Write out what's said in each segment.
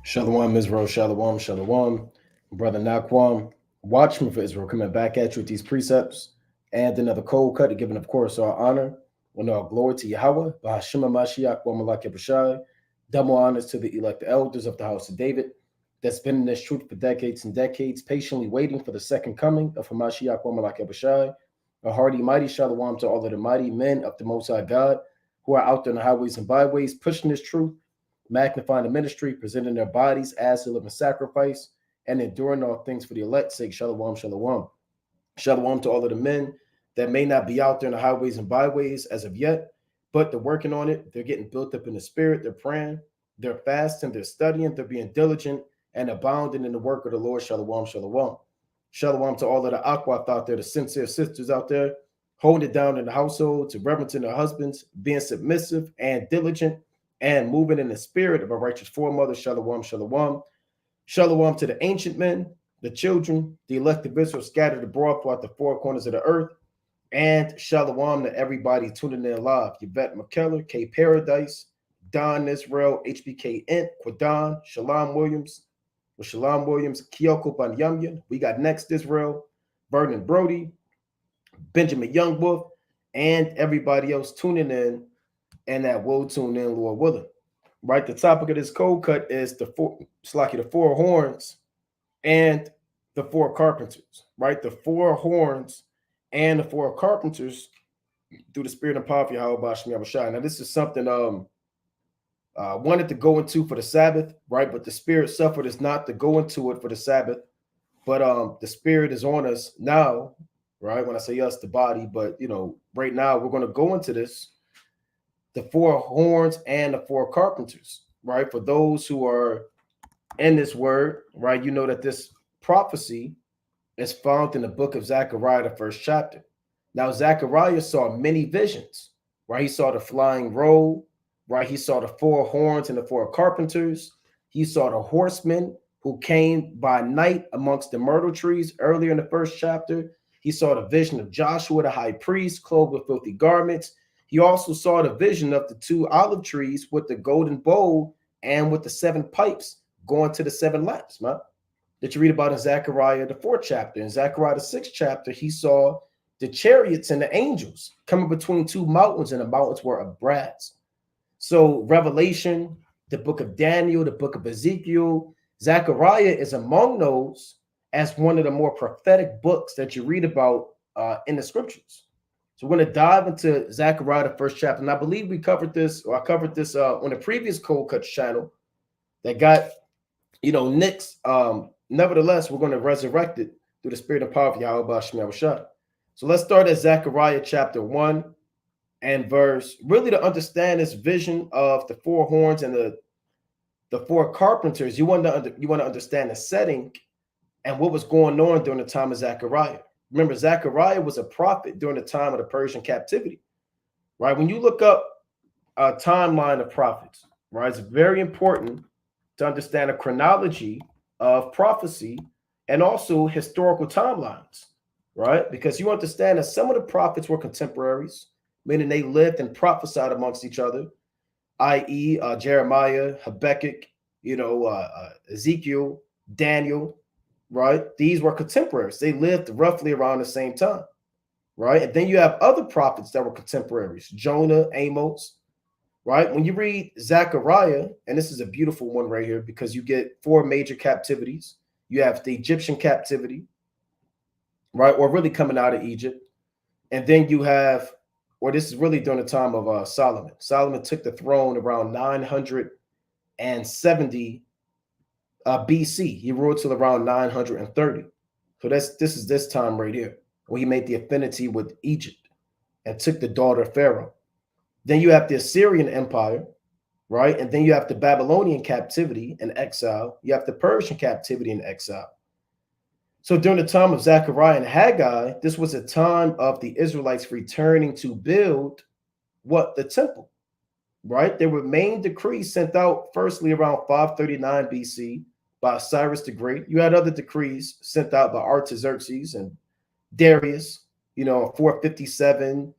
Shalom, Israel, Shalom, Shalom. Brother Naquam, watchman for Israel, coming back at you with these precepts and another cold cut, giving, of course, our honor and our glory to Yahweh, Bahashima Mashiach, Wamalak Yabushai, double honors to the elect elders of the house of David that's been in this truth for decades and decades, patiently waiting for the second coming of Hamashiach, Wamalak Yabushai. A hearty, mighty Shalom to all of the mighty men of the Most High God who are out there in the highways and byways, pushing this truth, magnifying the ministry, presenting their bodies as a living sacrifice, and enduring all things for the elect's sake. Shalom, shalom. Shalom to all of the men that may not be out there in the highways and byways as of yet, but they're working on it. They're getting built up in the spirit. They're praying. They're fasting. They're studying. They're being diligent and abounding in the work of the Lord. Shalom, shalom. Shalom to all of the Aquath out there, the sincere sisters out there, holding it down in the household, to reverencing their husbands, being submissive and diligent, and moving in the spirit of a righteous foremother. Shalom, shalom. Shalom to the ancient men, the children, the elect of Israel scattered abroad throughout the four corners of the earth. And shalom to everybody tuning in live. Yvette McKellar, K Paradise, Don Israel, HBK Int, Quadan, Shalom Williams, Kyoko Banyamya. We got Next Israel, Vernon Brody, Benjamin Youngwolf, and everybody else tuning in and that will tune in, Lord willing. Right, the topic of this cold cut is the four horns and the four carpenters. Right, the four horns and the four carpenters through the spirit and power of Yahweh Shemi Abishai. Now, this is something wanted to go into for the Sabbath, right? But the spirit suffered us not to go into it for the Sabbath, but the spirit is on us now, right? When I say us, the body, but right now we're going to go into this. The four horns and the four carpenters, right? For those who are in this word, right? You know that this prophecy is found in the book of Zechariah, the first chapter. Now, Zechariah saw many visions, right? He saw the flying roll, right? He saw the four horns and the four carpenters. He saw the horsemen who came by night amongst the myrtle trees earlier in the first chapter. He saw the vision of Joshua, the high priest, clothed with filthy garments. He also saw the vision of the two olive trees with the golden bowl and with the seven pipes going to the seven lamps, man, that you read about in Zechariah, the fourth chapter. In Zechariah, the sixth chapter, he saw the chariots and the angels coming between two mountains, and the mountains were of brass. So Revelation, the book of Daniel, the book of Ezekiel, Zechariah is among those as one of the more prophetic books that you read about in the scriptures. So we're going to dive into Zechariah, the first chapter. And I believe I covered this on the previous Cold Cuts channel that got, nixed. Nevertheless, we're going to resurrect it through the spirit and power of Yahweh Shemi Abishai. So let's start at Zechariah chapter 1 and verse, really to understand this vision of the four horns and the four carpenters. You want to understand the setting and what was going on during the time of Zechariah. Remember, Zechariah was a prophet during the time of the Persian captivity, right? When you look up a timeline of prophets, right, it's very important to understand a chronology of prophecy and also historical timelines, right? Because you understand that some of the prophets were contemporaries, meaning they lived and prophesied amongst each other, i.e., Jeremiah, Habakkuk, Ezekiel, Daniel, right? These were contemporaries. They lived roughly around the same time, right? And then you have other prophets that were contemporaries, Jonah, Amos, right? When you read Zechariah, and this is a beautiful one right here because you get four major captivities. You have the Egyptian captivity, right? Or really coming out of Egypt. And then you have, or this is really during the time of Solomon. Solomon took the throne around 970 BC. He ruled till around 930. So this is this time right here, where he made the affinity with Egypt and took the daughter of Pharaoh. Then you have the Assyrian Empire, right? And then you have the Babylonian captivity and exile. You have the Persian captivity and exile. So during the time of Zechariah and Haggai, this was a time of the Israelites returning to build what? The temple, right? There were main decrees sent out firstly around 539 BC by Cyrus the Great. You had other decrees sent out by Artaxerxes and Darius, 457,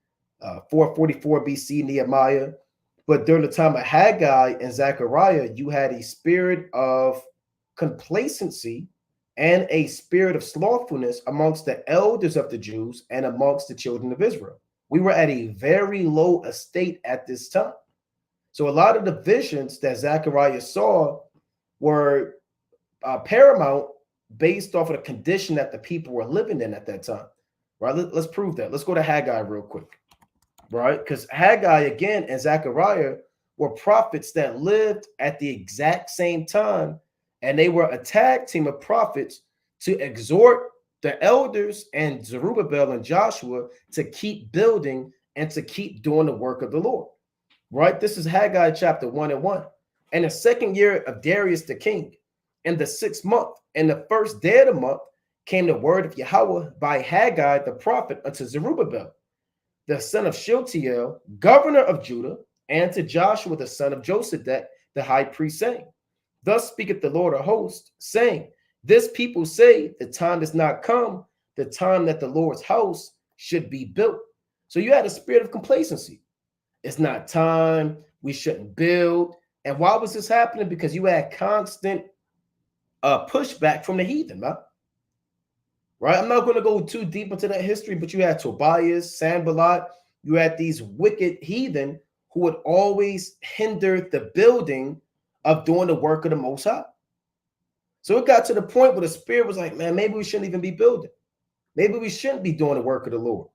444 BC, Nehemiah. But during the time of Haggai and Zechariah, you had a spirit of complacency and a spirit of slothfulness amongst the elders of the Jews and amongst the children of Israel. We were at a very low estate at this time. So a lot of the visions that Zechariah saw were paramount based off of the condition that the people were living in at that time. Right? Let's prove that. Let's go to Haggai real quick. Right? Because Haggai, again, and Zechariah were prophets that lived at the exact same time, and they were a tag team of prophets to exhort the elders and Zerubbabel and Joshua to keep building and to keep doing the work of the Lord. Right? This is Haggai chapter 1 and 1. And the second year of Darius the king, in the 6th month, in the first day of the month, came the word of Yahweh by Haggai the prophet unto Zerubbabel, the son of Shealtiel, governor of Judah, and to Joshua the son of Josedek, the high priest, saying, Thus speaketh the Lord of hosts, saying, This people say the time is not come, the time that the Lord's house should be built. So you had a spirit of complacency. It's not time, we shouldn't build. And why was this happening? Because you had constant pushback from the heathen, man. Right? I'm not going to go too deep into that history, but you had Tobias, Sanballat, you had these wicked heathen who would always hinder the building of doing the work of the Most High. So it got to the point where the spirit was like, man, maybe we shouldn't even be building. Maybe we shouldn't be doing the work of the Lord.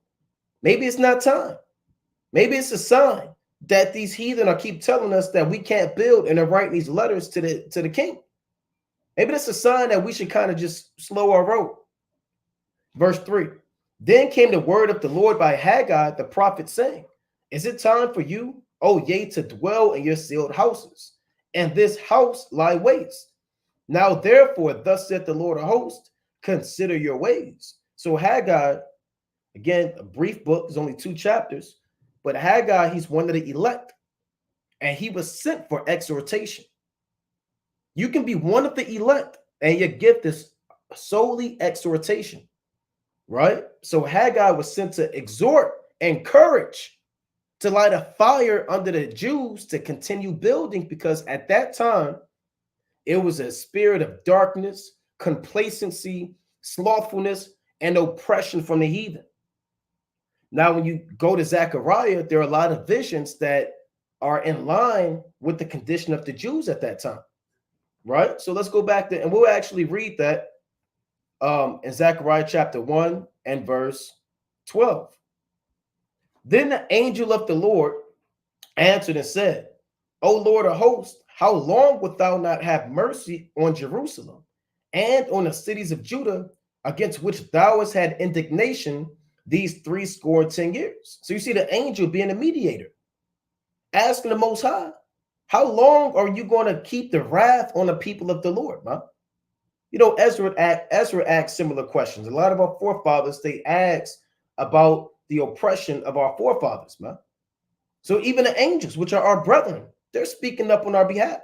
Maybe it's not time. Maybe it's a sign that these heathen are keep telling us that we can't build, and they're writing these letters to the king. Maybe that's a sign that we should kind of just slow our road. Verse 3, Then came the word of the Lord by Haggai the prophet, saying, Is it time for you, O yea, to dwell in your sealed houses, and this house lie waste? Now therefore, thus saith the Lord of hosts, consider your ways. So Haggai, again, a brief book, there's only 2 chapters, but Haggai, he's one of the elect, and he was sent for exhortation. You can be one of the elect, and your gift is solely exhortation. Right? So Haggai was sent to exhort, encourage, to light a fire under the Jews to continue building, because at that time, it was a spirit of darkness, complacency, slothfulness, and oppression from the heathen. Now, when you go to Zechariah, there are a lot of visions that are in line with the condition of the Jews at that time. Right? So let's go back to, and we'll actually read that in Zechariah chapter 1 and verse 12. Then the angel of the Lord answered and said, O Lord of hosts, how long wilt thou not have mercy on Jerusalem and on the cities of Judah, against which thou hast had indignation these 70 years? So you see the angel being a mediator, asking the Most High, how long are you going to keep the wrath on the people of the Lord, man? You know, Ezra asked similar questions. A lot of our forefathers, they asked about the oppression of our forefathers, man. So even the angels, which are our brethren, they're speaking up on our behalf.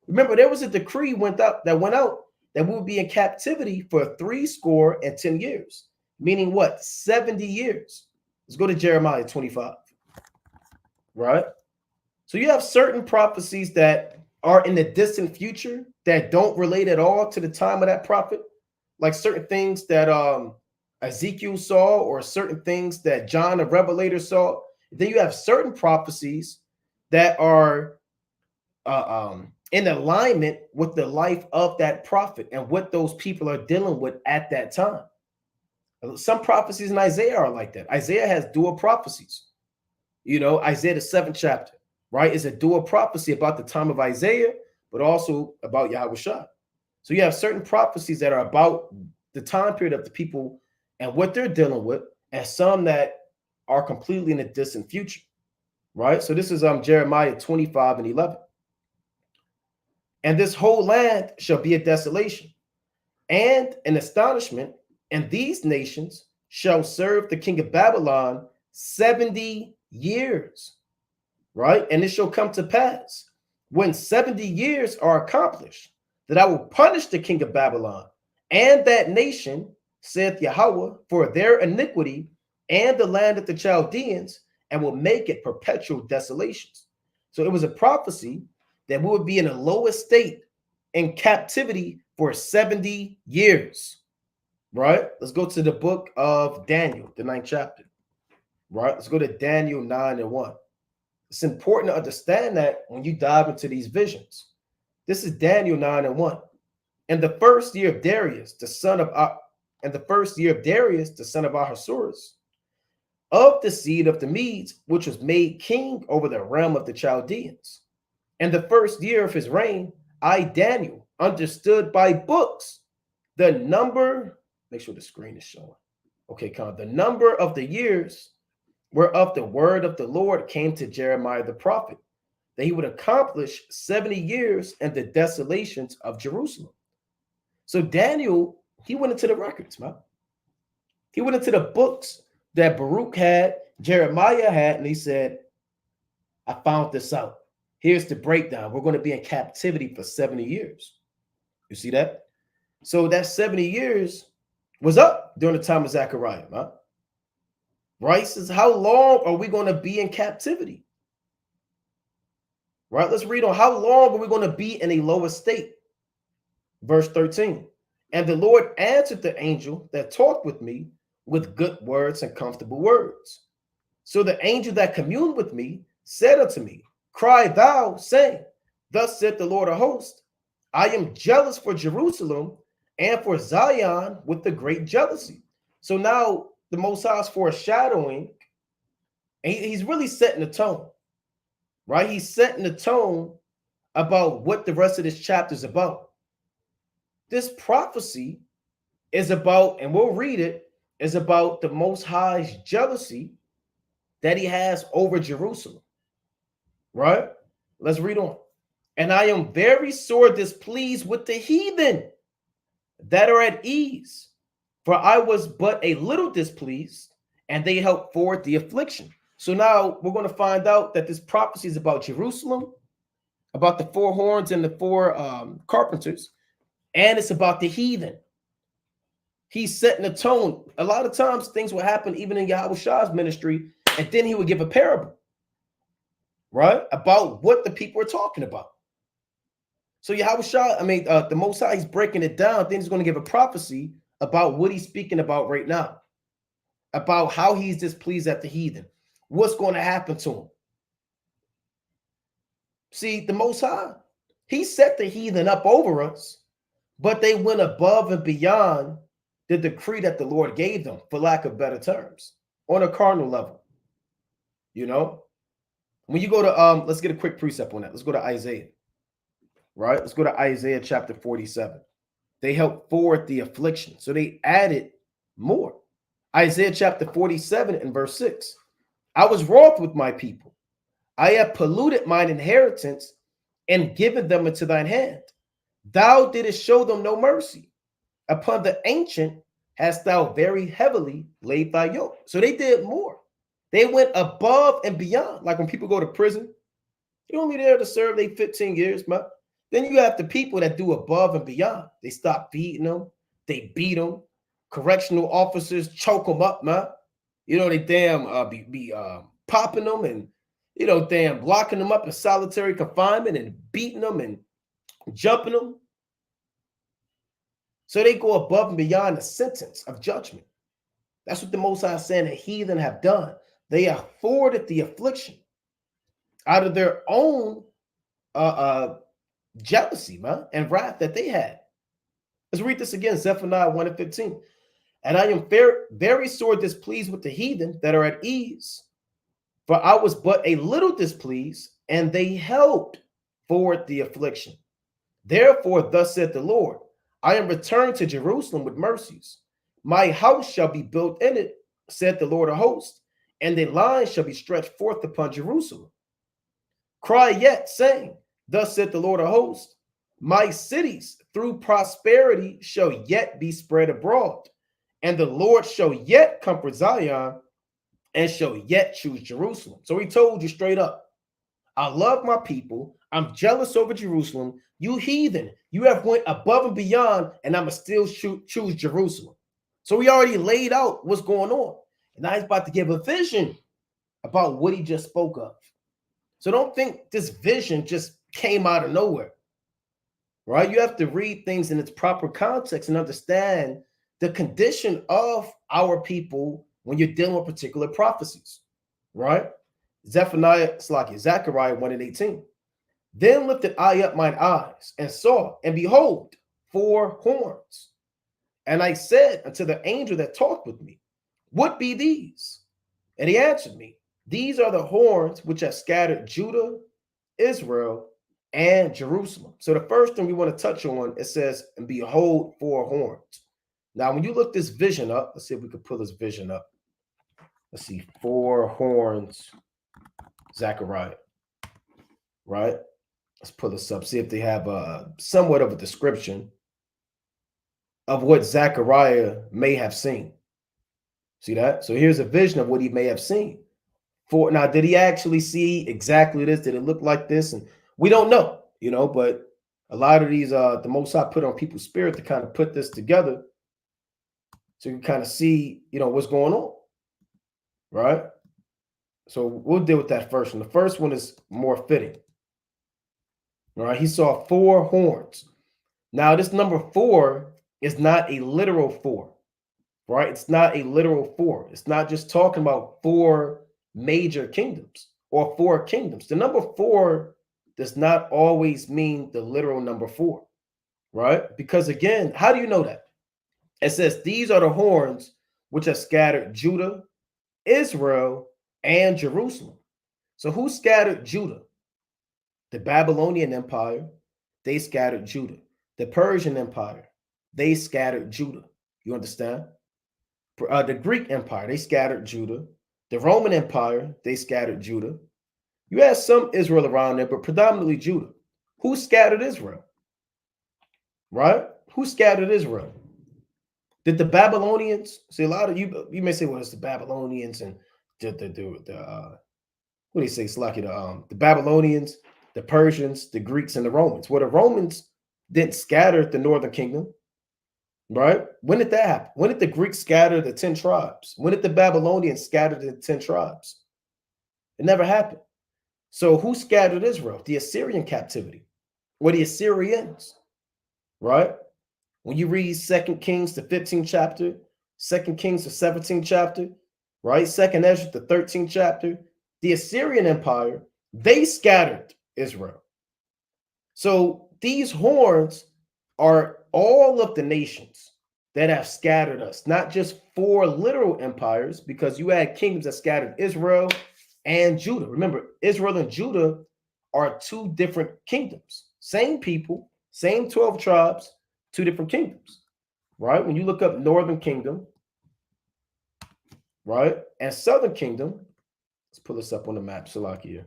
Remember, there was a decree that went out that we would be in captivity for 70 years, meaning what? 70 years. Let's go to Jeremiah 25, right? So you have certain prophecies that are in the distant future that don't relate at all to the time of that prophet, like certain things that Ezekiel saw, or certain things that John the Revelator saw. Then you have certain prophecies that are in alignment with the life of that prophet and what those people are dealing with at that time. Some prophecies in Isaiah are like that. Isaiah has dual prophecies. You know, Isaiah the 7th chapter, right, is a dual prophecy about the time of Isaiah, but also about Yahweh Shah. So you have certain prophecies that are about the time period of the people and what they're dealing with, and some that are completely in the distant future, right? So this is Jeremiah 25 and 11. And this whole land shall be a desolation and an astonishment, and these nations shall serve the king of Babylon 70 years, right? And it shall come to pass, when 70 years are accomplished, that I will punish the king of Babylon and that nation, saith Yahweh, for their iniquity, and the land of the Chaldeans, and will make it perpetual desolations. So it was a prophecy that we would be in a lower state in captivity for 70 years. Right? Let's go to the book of Daniel, the 9th chapter. Right? Let's go to Daniel 9:1. It's important to understand that when you dive into these visions. This is Daniel 9:1. And the first year of Darius, the son of Ahasuerus, of the seed of the Medes, which was made king over the realm of the Chaldeans. And the first year of his reign, I, Daniel, understood by books the number, make sure the screen is showing. Okay, the number of the years whereof the word of the Lord came to Jeremiah the prophet, that he would accomplish 70 years and the desolations of Jerusalem. So Daniel, he went into the records, man. He went into the books that Baruch had, Jeremiah had, and he said, I found this out. Here's the breakdown. We're going to be in captivity for 70 years. You see that? So that 70 years was up during the time of Zechariah, man. Right? Says, how long are we going to be in captivity? Right? Let's read on. How long are we going to be in a lower state? Verse 13. And the Lord answered the angel that talked with me with good words and comfortable words. So the angel that communed with me said unto me, cry thou, saying, thus saith the Lord of hosts, I am jealous for Jerusalem and for Zion with the great jealousy. So now the Most High is foreshadowing, and he's really setting the tone, right? He's setting the tone about what the rest of this chapter is about. This prophecy is about, and we'll read it, is about the Most High's jealousy that he has over Jerusalem, right? Let's read on. And I am very sore displeased with the heathen that are at ease, for I was but a little displeased, and they helped forward the affliction. So now we're going to find out that this prophecy is about Jerusalem, about the four horns and the four carpenters, and it's about the heathen. He's setting a tone. A lot of times things will happen even in Yahushua's ministry, and then he would give a parable, right, about what the people are talking about. So Yahushua, the Most High, he's breaking it down. Then he's going to give a prophecy about what he's speaking about right now, about how he's displeased at the heathen, what's going to happen to him. See, the Most High, he set the heathen up over us, but they went above and beyond the decree that the Lord gave them, for lack of better terms, on a carnal level. You know, when you go to, let's get a quick precept on that. Let's go to Isaiah, right? Let's go to Isaiah chapter 47. They helped forward the affliction, so they added more. Isaiah chapter 47 and verse 6. I was wroth with my people. I have polluted mine inheritance and given them into thine hand. Thou didst show them no mercy. Upon the ancient hast thou very heavily laid thy yoke. So they did more. They went above and beyond. Like when people go to prison, they're only there to serve their 15 years, man. Then you have the people that do above and beyond. They stop beating them. They beat them. Correctional officers choke them up, man. You know, they damn be popping them and, you know, damn locking them up in solitary confinement and beating them and jumping them. So they go above and beyond the sentence of judgment. That's what the Most High is saying the heathen have done. They have forwarded the affliction out of their own jealousy, man, and wrath that they had. Let's read this again, Zephaniah 1 and 15. And I am very sore displeased with the heathen that are at ease, for I was but a little displeased, and they helped forward the affliction. Therefore, thus said the Lord, I am returned to Jerusalem with mercies. My house shall be built in it, said the Lord of hosts, and the line shall be stretched forth upon Jerusalem. Cry yet, saying, thus said the Lord of hosts, my cities through prosperity shall yet be spread abroad, and the Lord shall yet comfort Zion, and shall yet choose Jerusalem. So he told you straight up, I love my people. I'm jealous over Jerusalem. You heathen, you have went above and beyond, and I'm still choose Jerusalem. So he already laid out what's going on. And now he's about to give a vision about what he just spoke of. So don't think this vision just came out of nowhere, right? You have to read things in its proper context and understand the condition of our people when you're dealing with particular prophecies, right? Zechariah 1 and 18. Then lifted I up mine eyes and saw, and behold, 4 horns. And I said unto the angel that talked with me, what be these? And he answered me, these are the horns which have scattered Judah, Israel, and Jerusalem. So the first thing we want to touch on, it says, and behold, 4 horns. Now, when you look this vision up, let's see if we can pull this vision up. Let's see, 4 horns, Zechariah, right? Let's pull this up, see if they have somewhat of a description of what Zechariah may have seen. See that? So here's a vision of what he may have seen. Now, did he actually see exactly this? Did it look like this? And we don't know, but a lot of these, the Most High put on people's spirit to kind of put this together so you can kind of see, what's going on, right? So we'll deal with that first one. The first one is more fitting. All right, he saw 4 horns. Now, this number 4 is not a literal 4, right? It's not a literal 4. It's not just talking about 4 major kingdoms or 4 kingdoms. The number 4 does not always mean the literal number 4, right? Because again, how do you know that? It says, these are the horns which have scattered Judah, Israel, and Jerusalem. So who scattered Judah? The Babylonian Empire, they scattered Judah. The Persian Empire, they scattered Judah. You understand? The Greek Empire, they scattered Judah. The Roman Empire, they scattered Judah. You had some Israel around there, but predominantly Judah. Who scattered Israel? Right? Who scattered Israel? Did the Babylonians? See, a lot of you may say, well, it's the Babylonians and what do you say? It's like the Babylonians, the Persians, the Greeks, and the Romans. Well, the Romans didn't scatter the northern kingdom, right? When did that happen? When did the Greeks scatter the 10 tribes? When did the Babylonians scatter the 10 tribes? It never happened. So who scattered Israel? The Assyrian captivity, or the Assyrians, right? When you read 2 Kings, the 15th chapter, 2 Kings, the 17th chapter, right? 2nd Ezra, the 13th chapter, the Assyrian Empire, they scattered Israel. So these horns are all of the nations that have scattered us, not just 4 literal empires, because you had kingdoms that scattered Israel and Judah. Remember, Israel and Judah are 2 different kingdoms. Same people, same 12 tribes, 2 different kingdoms, right? When you look up Northern Kingdom, right, and Southern Kingdom, let's pull this up on the map, Salakia.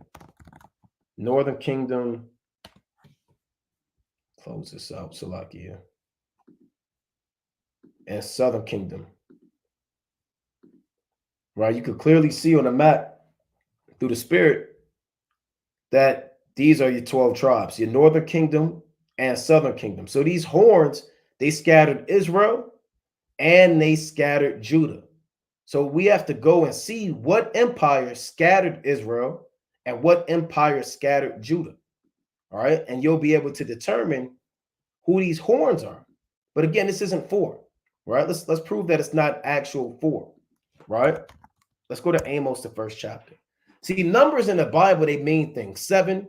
Northern Kingdom, close this out, Salakia. And Southern Kingdom, right? You could clearly see on the map through the Spirit that these are your 12 tribes, your Northern Kingdom and Southern Kingdom. So these horns, they scattered Israel and they scattered Judah. So we have to go and see what empire scattered Israel and what empire scattered Judah. All right. And you'll be able to determine who these horns are. But again, this isn't 4, right? Let's prove that it's not actual 4, right? Let's go to Amos, the 1st chapter. See, numbers in the Bible, they mean things. 7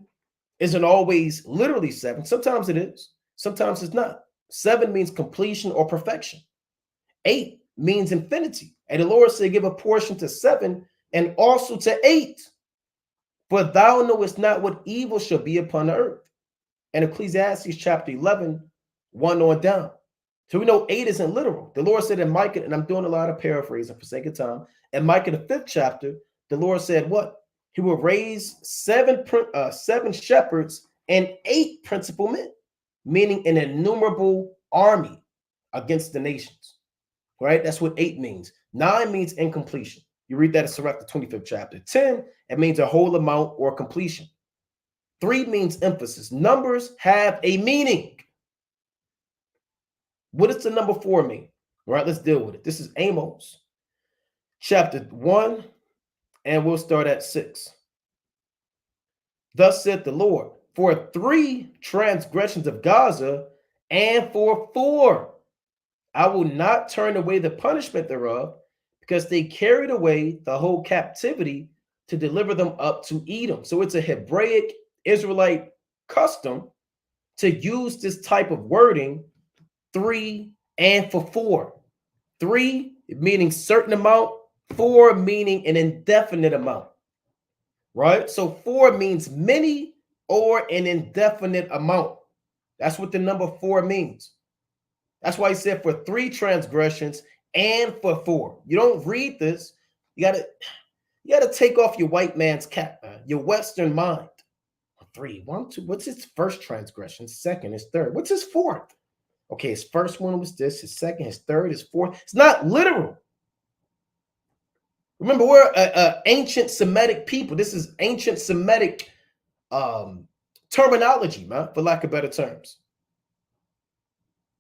isn't always literally 7. Sometimes it is. Sometimes it's not. 7 means completion or perfection. 8 means infinity. And the Lord said, give a portion to 7 and also to 8. For thou knowest not what evil shall be upon the earth. And Ecclesiastes chapter 11, 1 on down. So we know 8 isn't literal. The Lord said in Micah, and I'm doing a lot of paraphrasing for sake of time. In Micah, the 5th chapter, the Lord said what? He will raise 7 shepherds and 8 principal men, meaning an innumerable army against the nations, right? That's what 8 means. 9 means incompletion. You read that in Sirach, the 25th chapter. 10, it means a whole amount or completion. 3 means emphasis. Numbers have a meaning. What does the number 4 mean? All right, let's deal with it. This is Amos chapter 1, and we'll start at 6. Thus said the Lord, for 3 transgressions of Gaza, and for 4, I will not turn away the punishment thereof, because they carried away the whole captivity to deliver them up to Edom. So it's a Hebraic Israelite custom to use this type of wording, 3 and for 4. 3 meaning certain amount, 4 meaning an indefinite amount, right? So 4 means many or an indefinite amount. That's what the number 4 means. That's why he said for 3 transgressions and for 4. You don't read this. You gotta take off your white man's cap, man, your Western mind. 3, 1, 2. What's his first transgression? Second, his third. What's his fourth? Okay, his first one was this, his second, his third, his fourth. It's not literal. Remember, we're a ancient Semitic people. This is ancient Semitic terminology, man, for lack of better terms.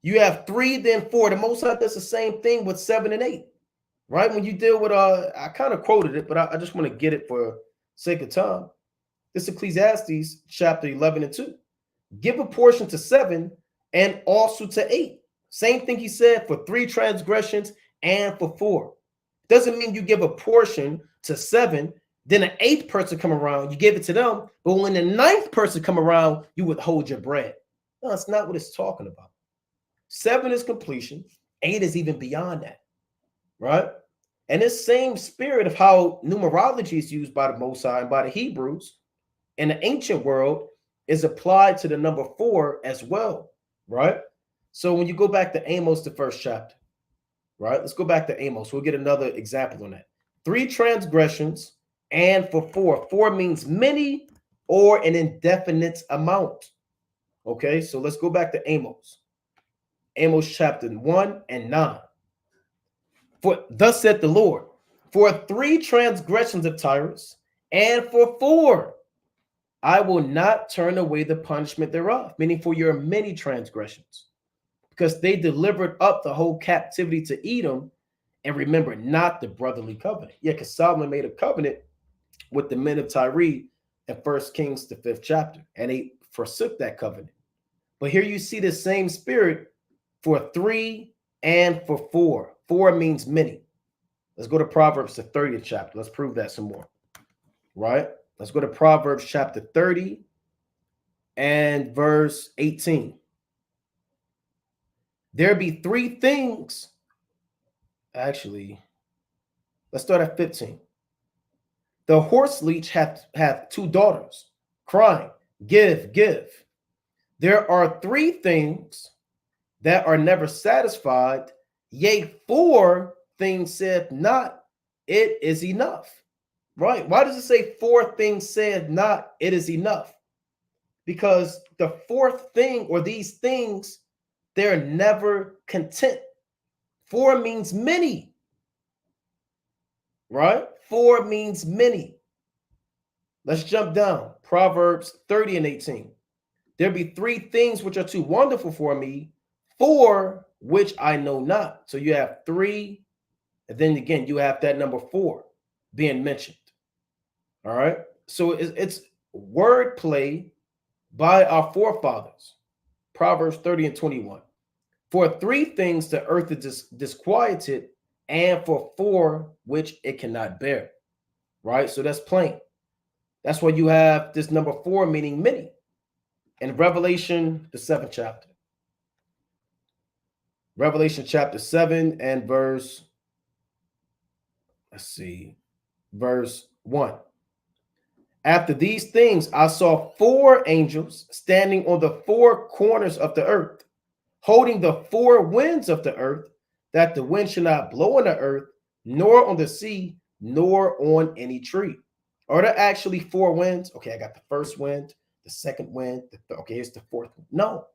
You have 3, then 4. The Most High does the same thing with 7 and 8, right? When you deal with, I kind of quoted it, but I just want to get it for sake of time. This Ecclesiastes chapter 11 and 2. Give a portion to 7 and also to 8. Same thing he said for 3 transgressions and for 4. Doesn't mean you give a portion to 7, then an 8th person come around, you give it to them, but when the 9th person come around, you withhold your bread. No, that's not what it's talking about. 7 is completion. 8 is even beyond that, right? And this same spirit of how numerology is used by the Most High and by the Hebrews in the ancient world is applied to the number 4 as well, right? So when you go back to Amos, the first chapter, right? Let's go back to Amos. We'll get another example on that. 3 transgressions and for 4. 4 means many or an indefinite amount. Okay, so let's go back to Amos. Amos chapter 1 and 9. For thus said the Lord, for 3 transgressions of Tyrus, and for 4, I will not turn away the punishment thereof, meaning for your many transgressions, because they delivered up the whole captivity to Edom and remembered not the brotherly covenant. Yeah, because Solomon made a covenant with the men of Tyre in 1 Kings, the 5th chapter, and they forsook that covenant. But here you see the same spirit for 3 and for 4. 4 means many. Let's go to Proverbs, the 30th chapter. Let's prove that some more, right? Let's go to Proverbs chapter 30 and verse 18. There be 3 things. Actually, let's start at 15. The horse leech hath 2 daughters, crying, give, give. There are 3 things that are never satisfied, yea, 4 things said not, it is enough. Right? Why does it say 4 things said not, it is enough? Because the 4th thing, or these things, they're never content. 4 means many. Right? 4 means many. Let's jump down. Proverbs 30 and 18. There be 3 things which are too wonderful for me, 4 which I know not. So you have 3, and then again, you have that number 4 being mentioned. All right. So it's wordplay by our forefathers. Proverbs 30 and 21. For 3 things the earth is disquieted, and for 4 which it cannot bear. Right. So that's plain. That's why you have this number 4 meaning many. In Revelation, the 7th chapter. Revelation chapter 7 and verse, verse 1. After these things, I saw 4 angels standing on the 4 corners of the earth, holding the 4 winds of the earth, that the wind should not blow on the earth, nor on the sea, nor on any tree. Are there actually 4 winds? Okay, I got the first wind, the second wind. Okay, here's the 4th one. No.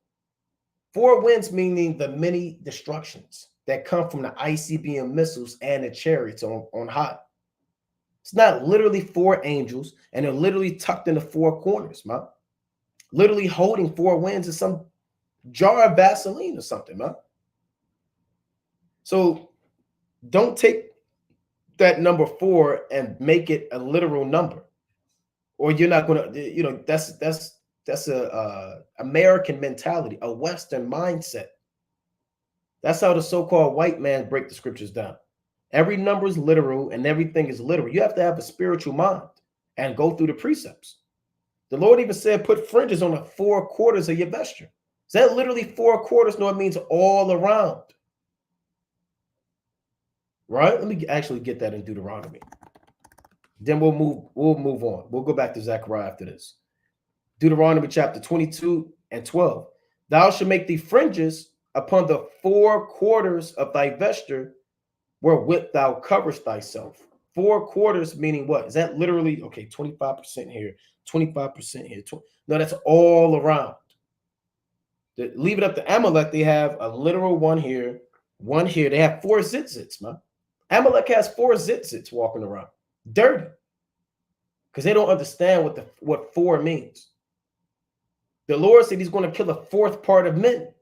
4 winds meaning the many destructions that come from the ICBM missiles and the chariots on high. It's not literally 4 angels, and they're literally tucked in the 4 corners, man. Literally holding 4 winds in some jar of Vaseline or something, man. So don't take that number 4 and make it a literal number, or you're not going to, you know, that's a American mentality, a Western mindset. That's how the so-called white man break the scriptures down. Every number is literal and everything is literal. You have to have a spiritual mind and go through the precepts. The Lord even said, put fringes on the 4 quarters of your vesture. Is that literally 4 quarters? No, it means all around. Right? Let me actually get that in Deuteronomy. Then we'll move on. We'll go back to Zechariah after this. Deuteronomy chapter 22 and 12. Thou shalt make thee fringes upon the 4 quarters of thy vesture, wherewith thou coverest thyself. 4 quarters meaning what? Is that literally, okay, 25% here, 25% here. No, that's all around. Leave it up to Amalek. They have a literal one here, one here. They have 4 zitzits, man. Amalek has 4 zitzits walking around, dirty, because they don't understand what 4 means. The Lord said he's going to kill a 4th part of men.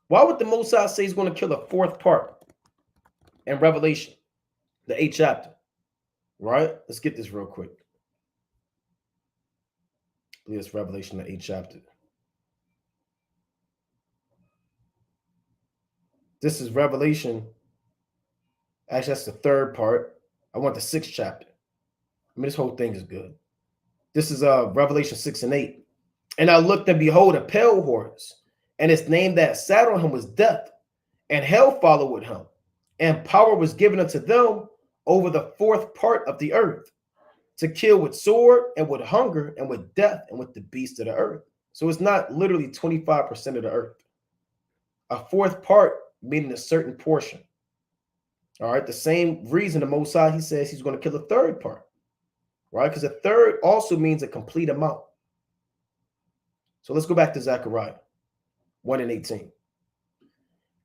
Why would the Most High say he's going to kill a 4th part in Revelation, the 8th chapter? Right? Let's get this real quick. I believe it's Revelation, the 8th chapter. This is Revelation. Actually, that's the 3rd part. I want the 6th chapter. I mean, this whole thing is good. This is Revelation 6 and 8. And I looked, and behold, a pale horse, and its name that sat on him was Death, and hell followed him, and power was given unto them over the 4th part of the earth, to kill with sword, and with hunger, and with death, and with the beasts of the earth. So it's not literally 25% of the earth. A 4th part meaning a certain portion. All right, the same reason the Most High, he says he's going to kill a 3rd part, right? Because a 3rd also means a complete amount. So let's go back to Zechariah 1 and 18.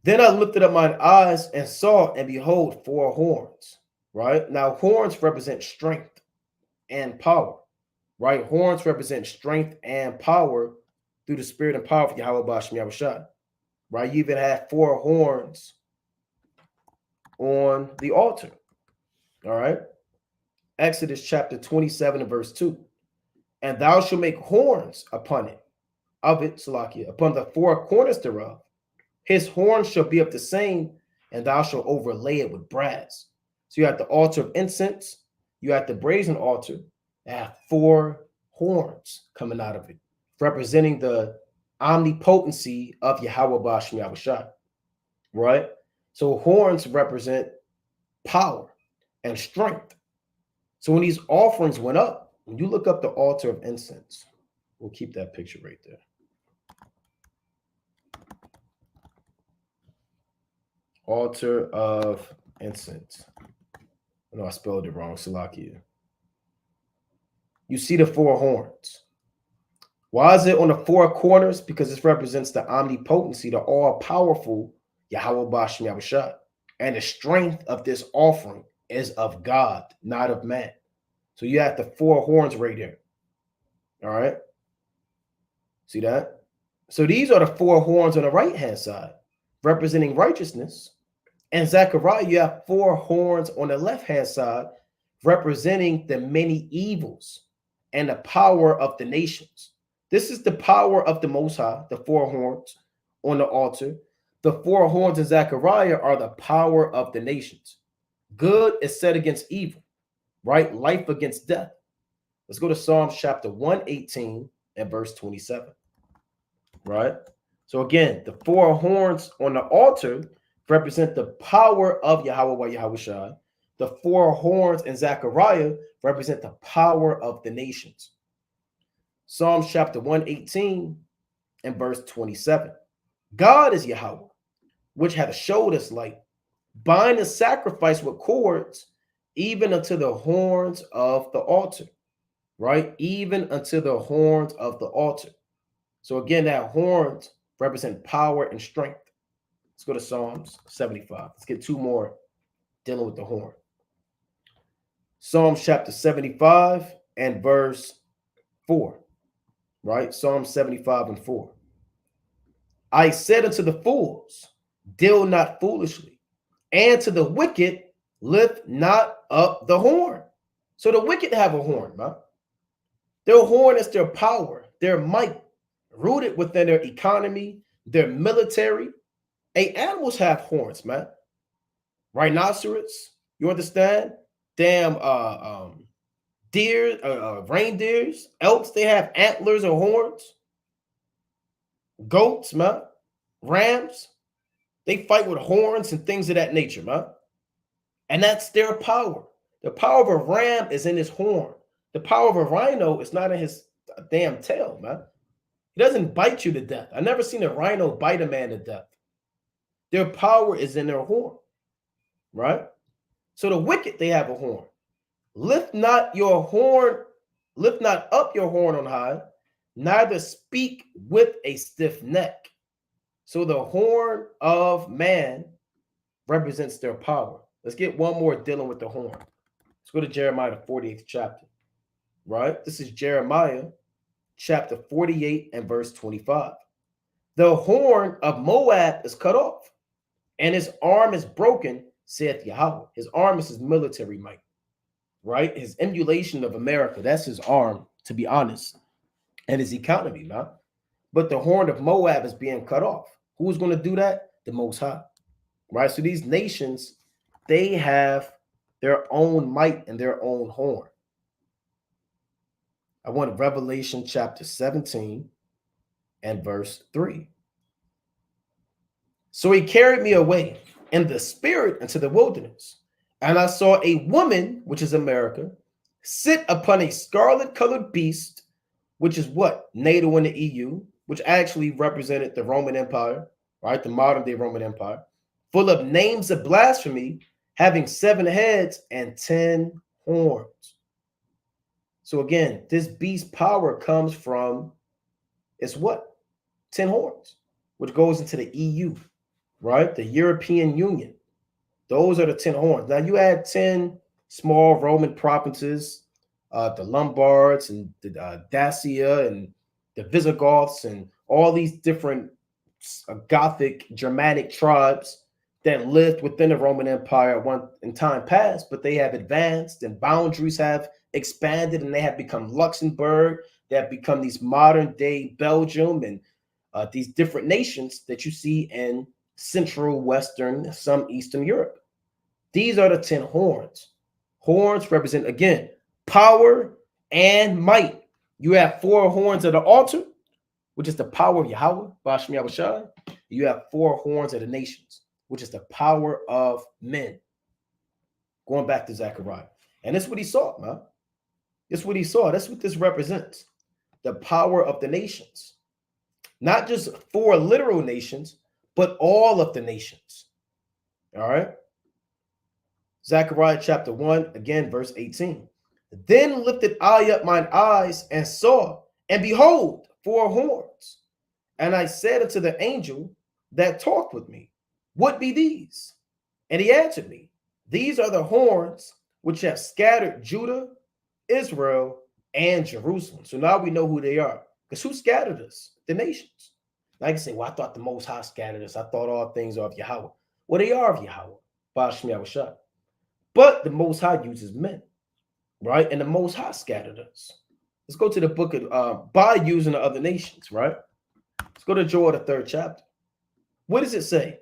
Then I lifted up mine eyes and saw, and behold, 4 horns, right? Now, horns represent strength and power, right? Horns represent strength and power through the spirit and power of Yahweh Bashem Yahushua, right? You even have 4 horns on the altar, all right? Exodus chapter 27 and verse 2. And thou shalt make horns upon it, of it, Salakia, upon the 4 corners thereof. His horns shall be of the same, and thou shalt overlay it with brass. So you have the altar of incense, you have the brazen altar, that have 4 horns coming out of it, representing the omnipotency of Yahweh Bashem Yahushua, right? So horns represent power and strength. So when these offerings went up, when you look up the altar of incense, we'll keep that picture right there. Altar of incense. No, I spelled it wrong, Salakia. You see the 4 horns. Why is it on the 4 corners? Because this represents the omnipotency, the all-powerful Yahweh Bashem Yahushua. And the strength of this offering is of God, not of man. So you have the 4 horns right here. All right. See that? So these are the 4 horns on the right-hand side, representing righteousness. And Zechariah, you have 4 horns on the left-hand side, representing the many evils and the power of the nations. This is the power of the Most High, the 4 horns on the altar. The 4 horns in Zechariah are the power of the nations. Good is set against evil, right? Life against death. Let's go to Psalms chapter 118 and verse 27, right? So again, the 4 horns on the altar represent the power of Yahweh Yahushua. The 4 horns in Zechariah represent the power of the nations. Psalms chapter 118 and verse 27. God is Yahweh, which hath showed us light. Bind the sacrifice with cords, even unto the horns of the altar, right? Even unto the horns of the altar. So again, that horns represent power and strength. Let's go to Psalms 75. Let's get 2 more dealing with the horn. Psalms chapter 75 and verse 4, right? Psalm 75 and 4. I said unto the fools, deal not foolishly, and to the wicked, lift not up the horn. So the wicked have a horn, man. Their horn is their power, their might, rooted within their economy, their military. Hey, animals have horns, man. Rhinoceros, you understand? Damn, deer, reindeers, elks, they have antlers or horns. Goats, man. Rams, they fight with horns and things of that nature, man. And that's their power. The power of a ram is in his horn. The power of a rhino is not in his damn tail, man. He doesn't bite you to death. I've never seen a rhino bite a man to death. Their power is in their horn, right? So the wicked, they have a horn. Lift not your horn, lift not up your horn on high, neither speak with a stiff neck. So the horn of man represents their power. Let's get one more dealing with the horn. Let's go to Jeremiah, the 48th chapter, right? This is Jeremiah chapter 48 and verse 25. The horn of Moab is cut off, and his arm is broken, saith Yahweh. His arm is his military might, right? His emulation of America, that's his arm, to be honest, and his economy, man. But the horn of Moab is being cut off. Who's going to do that? The Most High, right? So these nations, they have their own might and their own horn. I want Revelation chapter 17 and verse 3. So he carried me away in the spirit into the wilderness, and I saw a woman, which is America, sit upon a scarlet colored beast, which is what? NATO in the EU, which actually represented the Roman Empire, right? The modern day Roman Empire, full of names of blasphemy, having 7 heads and 10 horns. So again, this beast power comes from, it's what? 10 horns, which goes into the EU, right? The European Union. Those are the 10 horns. Now you add 10 small Roman provinces, the Lombards and the Dacia and the Visigoths and all these different Gothic Germanic tribes that lived within the Roman Empire one in time past, but they have advanced and boundaries have expanded and they have become Luxembourg. They have become these modern day Belgium and these different nations that you see in Central, Western, some Eastern Europe. These are the 10 horns. Horns represent, again, power and might. You have 4 horns of the altar, which is the power of Yahweh, Bashmi Abashai. You have 4 horns of the nations, which is the power of men. Going back to Zechariah. And that's what he saw, man. That's what he saw. That's what this represents. The power of the nations. Not just 4 literal nations, but all of the nations. All right. Zechariah chapter 1, again, verse 18. Then lifted I up mine eyes and saw, and behold, 4 horns. And I said unto the angel that talked with me, what be these? And he answered me, these are the horns which have scattered Judah, Israel, and Jerusalem. So now we know who they are. Because who scattered us? The nations. Now I can say, well, I thought the Most High scattered us. I thought all things are of Yahweh. Well, they are of Yahweh. Bashmi Awashad. But the Most High uses men, right? And the Most High scattered us. Let's go to the book of, by using the other nations, right? Let's go to Joel, the 3rd chapter. What does it say?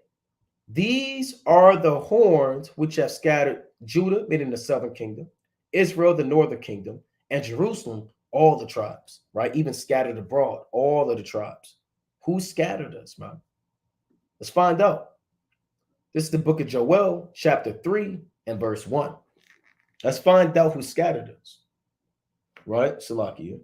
These are the horns which have scattered Judah, meaning the southern kingdom, Israel, the northern kingdom, and Jerusalem, all the tribes, right? Even scattered abroad, all of the tribes. Who scattered us, man? Let's find out. This is the book of Joel, chapter 3 and verse 1. Let's find out who scattered us, right? Salakia.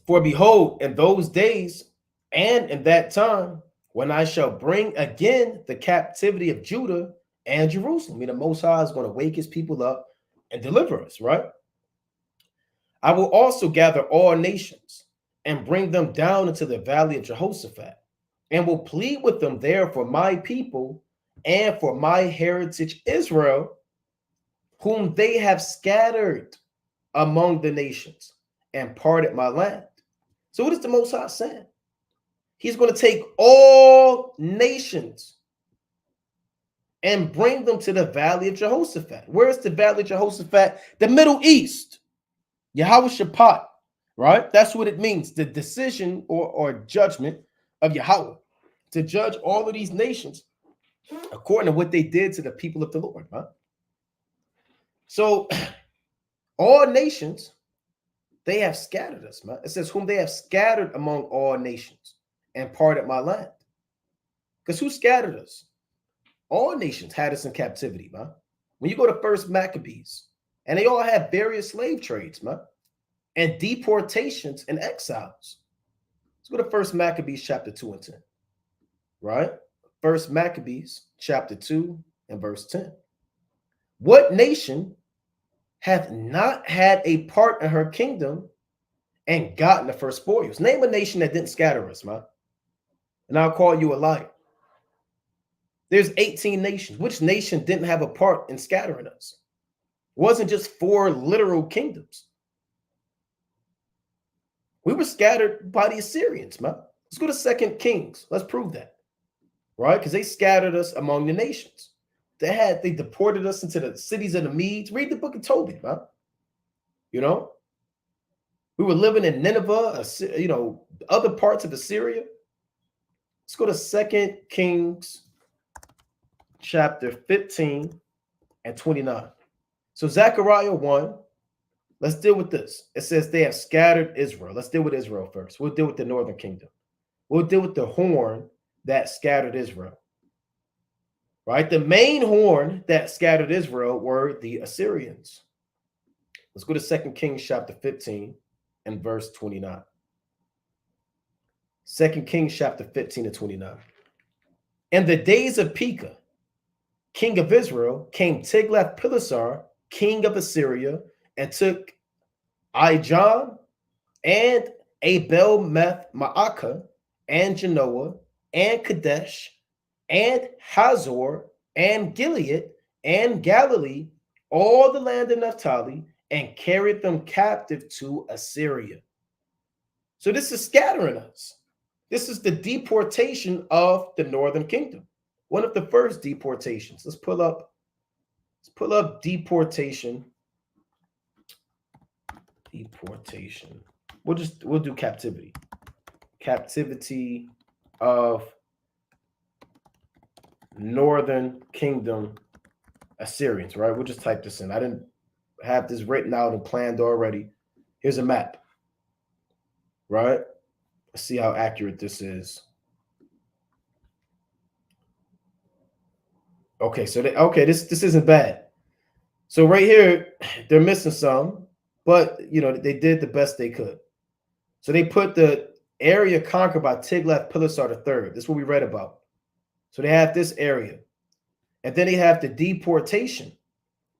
For behold, in those days and in that time, when I shall bring again the captivity of Judah and Jerusalem. I mean, the Most High is going to wake his people up and deliver us, right? I will also gather all nations and bring them down into the valley of Jehoshaphat, and will plead with them there for my people and for my heritage Israel, whom they have scattered among the nations and parted my land. So what is the Most High saying? He's going to take all nations and bring them to the valley of Jehoshaphat. Where's the valley of Jehoshaphat? The Middle East. Yahweh, right? That's what it means. The decision or judgment of Yahweh to judge all of these nations according to what they did to the people of the Lord, right? So all nations, they have scattered us, man. It says, whom they have scattered among all nations and parted my land. Because who scattered us? All nations had us in captivity, man. When you go to First Maccabees, and they all had various slave trades, man, and deportations and exiles. Let's go to First Maccabees chapter 2 and 10, right? First Maccabees chapter 2 and verse 10. What nation hath not had a part in her kingdom and gotten the first spoils? Name a nation that didn't scatter us, man. And I'll call you a liar. There's 18 nations. Which nation didn't have a part in scattering us? It wasn't just 4 literal kingdoms. We were scattered by the Assyrians, man. Let's go to 2 Kings. Let's prove that, right? Because they scattered us among the nations. They deported us into the cities of the Medes. Read the book of Tobit, man. You know, we were living in Nineveh, you know, other parts of Assyria. Let's go to 2 Kings chapter 15 and 29. So Zechariah 1, let's deal with this. It says they have scattered Israel. Let's deal with Israel first. We'll deal with the northern kingdom. We'll deal with the horn that scattered Israel. Right? The main horn that scattered Israel were the Assyrians. Let's go to 2 Kings chapter 15 and verse 29. 2 Kings chapter 15 and 29. In the days of Pekah, king of Israel, came Tiglath-Pileser, king of Assyria, and took Ijon and Abel-Meth-Maacah and Genoa and Kadesh and Hazor and Gilead and Galilee, all the land of Naphtali, and carried them captive to Assyria. So this is scattering us. This is the deportation of the northern kingdom. One of the first deportations. Let's pull up deportation. Deportation. We'll do captivity. Captivity of northern kingdom Assyrians, right? We'll just type this in. I didn't have this written out and planned already. Here's a map, right? Let's see how accurate this is. Okay, so this isn't bad. So right here, they're missing some, but you know they did the best they could. So they put the area conquered by Tiglath-Pileser III. This is what we read about. So they have this area, and then they have the deportation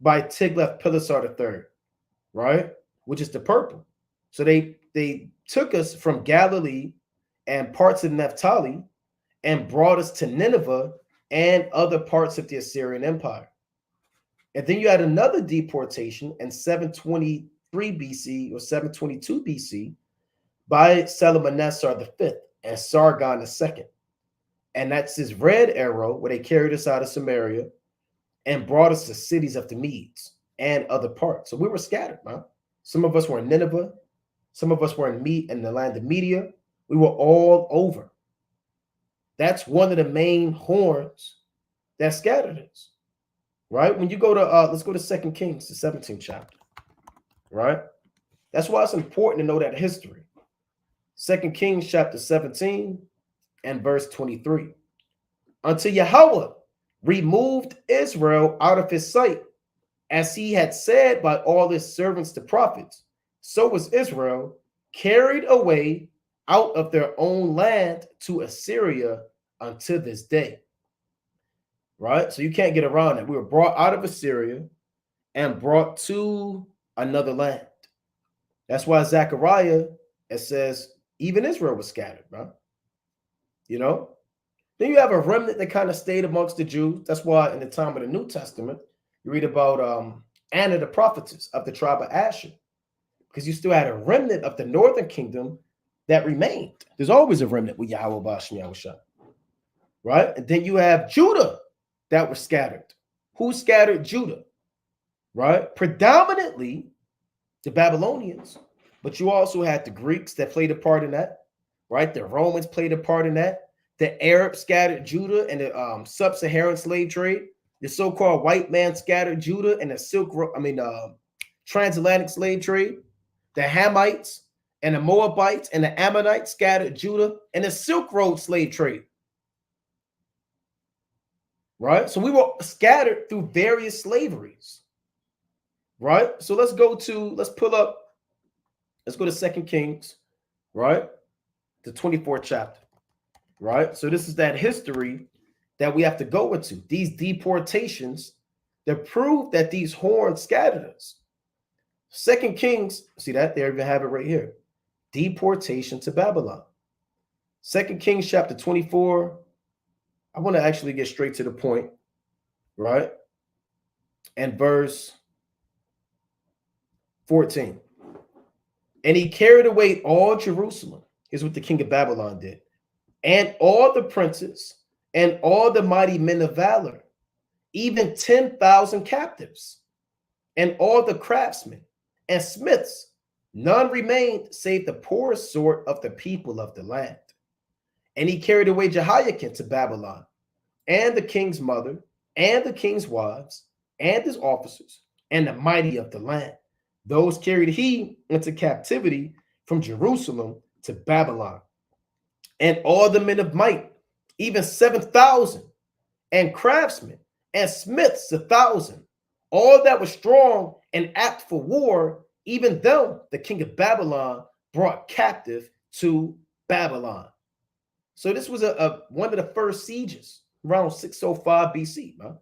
by Tiglath-Pileser III, right? Which is the purple. So they took us from Galilee and parts of Naphtali and brought us to Nineveh and other parts of the Assyrian Empire. And then you had another deportation in 723 BC or 722 BC by Shalmaneser V and Sargon II. And that's this red arrow where they carried us out of Samaria and brought us to cities of the Medes and other parts. So we were scattered, man. Some of us were in Nineveh. Some of us were in the land of Media. We were all over. That's one of the main horns that scattered us, right? When you go to, let's go to 2 Kings, the 17th chapter, right? That's why it's important to know that history. 2 Kings chapter 17 and verse 23. Until Yahweh removed Israel out of his sight, as he had said by all his servants the prophets, so was Israel carried away out of their own land to Assyria unto this day. Right? So you can't get around it. We were brought out of Assyria and brought to another land. That's why Zechariah, it says, even Israel was scattered, right? You know? Then you have a remnant that kind of stayed amongst the Jews. That's why in the time of the New Testament, you read about Anna the prophetess of the tribe of Asher, because you still had a remnant of the northern kingdom that remained. There's always a remnant with Yahweh Bashem Yahushua, right? And then you have Judah that were scattered. Who scattered Judah? Right? Predominantly the Babylonians, but you also had the Greeks that played a part in that, right? The Romans played a part in that. The Arabs scattered Judah and the sub-Saharan slave trade. The so-called white man scattered Judah and the transatlantic slave trade. The Hamites and the Moabites and the Ammonites scattered Judah and the Silk Road slave trade. Right? So we were scattered through various slaveries. Right? So let's go to 2 Kings, right? The 24th chapter. Right? So this is that history that we have to go into. These deportations that prove that these horns scattered us. 2 Kings, see that? There you have it right here. Deportation to Babylon. 2 Kings chapter 24. I want to actually get straight to the point, right? And verse 14. And he carried away all Jerusalem. Here's what the king of Babylon did. And all the princes and all the mighty men of valor, even 10,000 captives, and all the craftsmen and smiths, none remained save the poorest sort of the people of the land. And he carried away Jehoiakim to Babylon, and the king's mother, and the king's wives, and his officers, and the mighty of the land. Those carried he into captivity from Jerusalem to Babylon. And all the men of might, even 7,000, and craftsmen, and smiths 1,000, all that was strong and apt for war, even them the king of Babylon brought captive to Babylon. So this was one of the first sieges around 605 BC. Huh?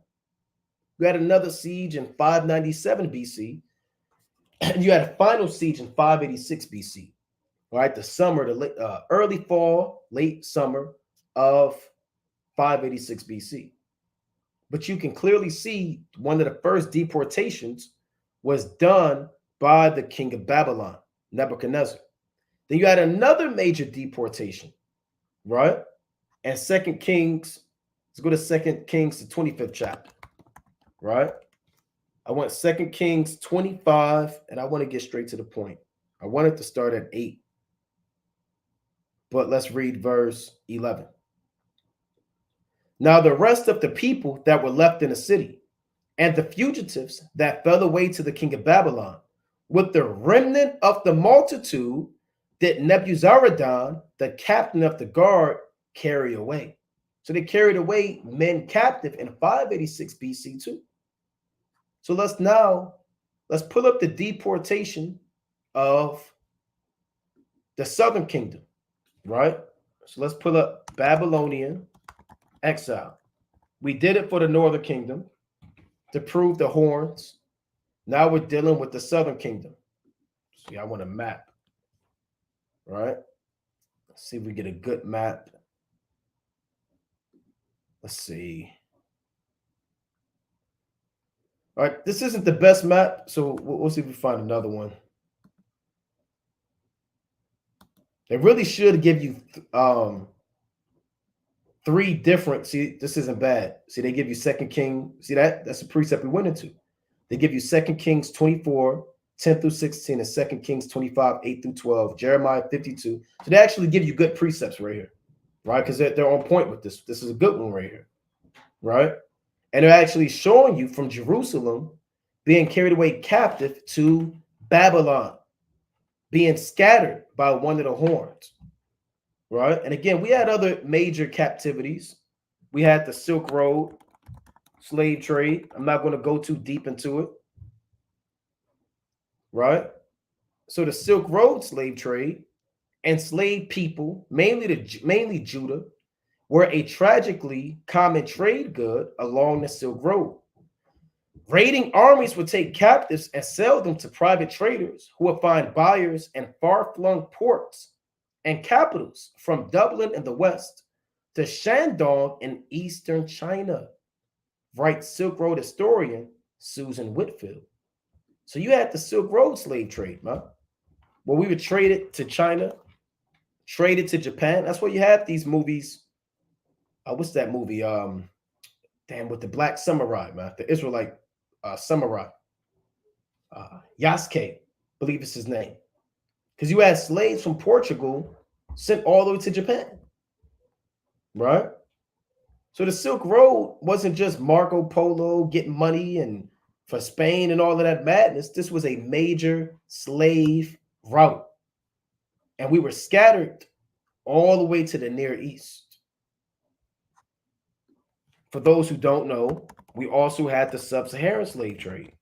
You had another siege in 597 BC, and you had a final siege in 586 BC. Right, the early fall, late summer of 586 BC. But you can clearly see one of the first deportations was done by the king of Babylon, Nebuchadnezzar. Then you had another major deportation, right? And 2 Kings, let's go to 2 Kings, the 25th chapter, right? I want 2 Kings 25, and I want to get straight to the point. I wanted to start at 8. But let's read verse 11. Now the rest of the people that were left in the city, and the fugitives that fell away to the king of Babylon, with the remnant of the multitude, did Nebuzaradan, the captain of the guard, carry away. So they carried away men captive in 586 BC too. So let's pull up the deportation of the southern kingdom. Right? So let's pull up Babylonian exile. We did it for the northern kingdom to prove the horns. Now we're dealing with the southern kingdom. See, I want a map. Right? Let's see if we get a good map. Let's see. All right, this isn't the best map, so we'll see if we find another one. They really should give you 3 different. See, this isn't bad. See, they give you 2 King. See that? That's a precept we went into. They give you 2 Kings 24, 10 through 16, and 2 Kings 25, 8 through 12, Jeremiah 52. So they actually give you good precepts right here, right? Because they're on point with this. This is a good one right here, right? And they're actually showing you from Jerusalem being carried away captive to Babylon, being scattered by one of the horns, right? And again, we had other major captivities. We had the Silk Road slave trade. I'm not going to go too deep into it, right? So the Silk Road slave trade, enslaved people, mainly Judah, were a tragically common trade good along the Silk Road. Raiding armies would take captives and sell them to private traders who would find buyers in far-flung ports and capitals from Dublin in the west to Shandong in eastern China, writes Silk Road historian Susan Whitfield. So you had the Silk Road slave trade, man. Well, we would trade it to China, trade it to Japan. That's why you have these movies. What's that movie? damn, with the black samurai, man, the Israelite samurai, Yasuke, I believe it's his name. Because you had slaves from Portugal sent all the way to Japan, right? So the Silk Road wasn't just Marco Polo getting money and for Spain and all of that madness. This was a major slave route. And we were scattered all the way to the Near East. For those who don't know, we also had the sub-Saharan slave trade.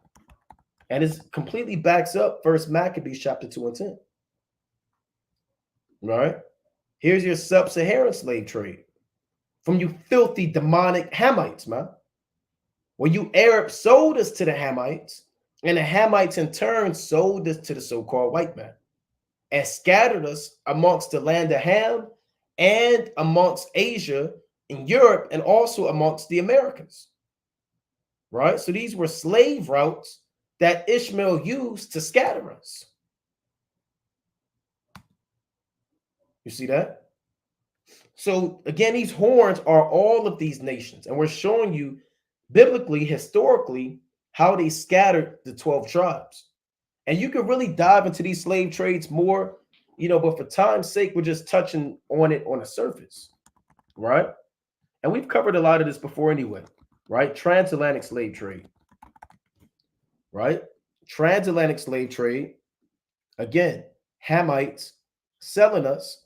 And it completely backs up 1 Maccabees chapter 2 and 10. Right? Here's your sub-Saharan slave trade. From you filthy, demonic Hamites, man. Well, you Arabs sold us to the Hamites, and the Hamites in turn sold us to the so-called white man and scattered us amongst the land of Ham and amongst Asia in Europe and also amongst the Americas. Right? So these were slave routes that Ishmael used to scatter us. You see that? So again, these horns are all of these nations, and we're showing you biblically, historically, how they scattered the 12 tribes. And you can really dive into these slave trades more, but for time's sake, we're just touching on it on the surface, right? And we've covered a lot of this before anyway, right? Transatlantic slave trade, right? Transatlantic slave trade, again, Hamites selling us.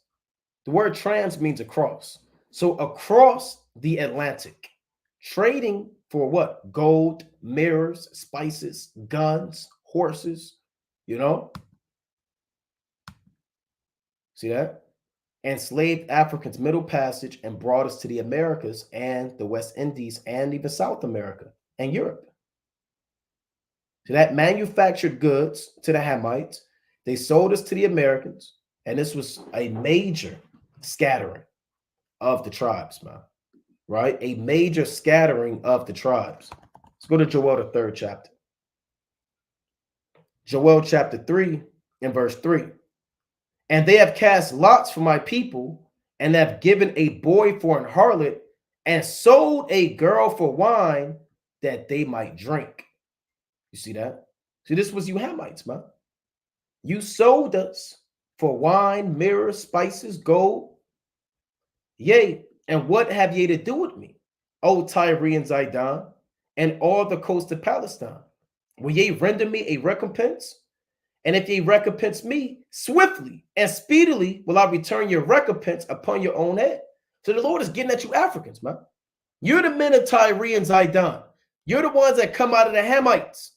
The word trans means across. So across the Atlantic, trading for what? Gold, mirrors, spices, guns, horses, See that? Enslaved Africans Middle Passage and brought us to the Americas and the West Indies and even South America and Europe. So that manufactured goods to the Hamites, they sold us to the Americans, and this was a major scattering of the tribes, man. Right? A major scattering of the tribes. Let's go to Joel, the 3rd chapter. Joel chapter 3 and verse 3. And they have cast lots for my people and have given a boy for an harlot and sold a girl for wine that they might drink. You see that? See, this was you Hamites, man. You sold us for wine, mirrors, spices, gold. Yea, and what have ye to do with me, O Tyre and Zidon, and all the coast of Palestine? Will ye render me a recompense? And if ye recompense me, swiftly and speedily will I return your recompense upon your own head. So the Lord is getting at you Africans, man. You're the men of Tyre and Zidon. You're the ones that come out of the Hamites,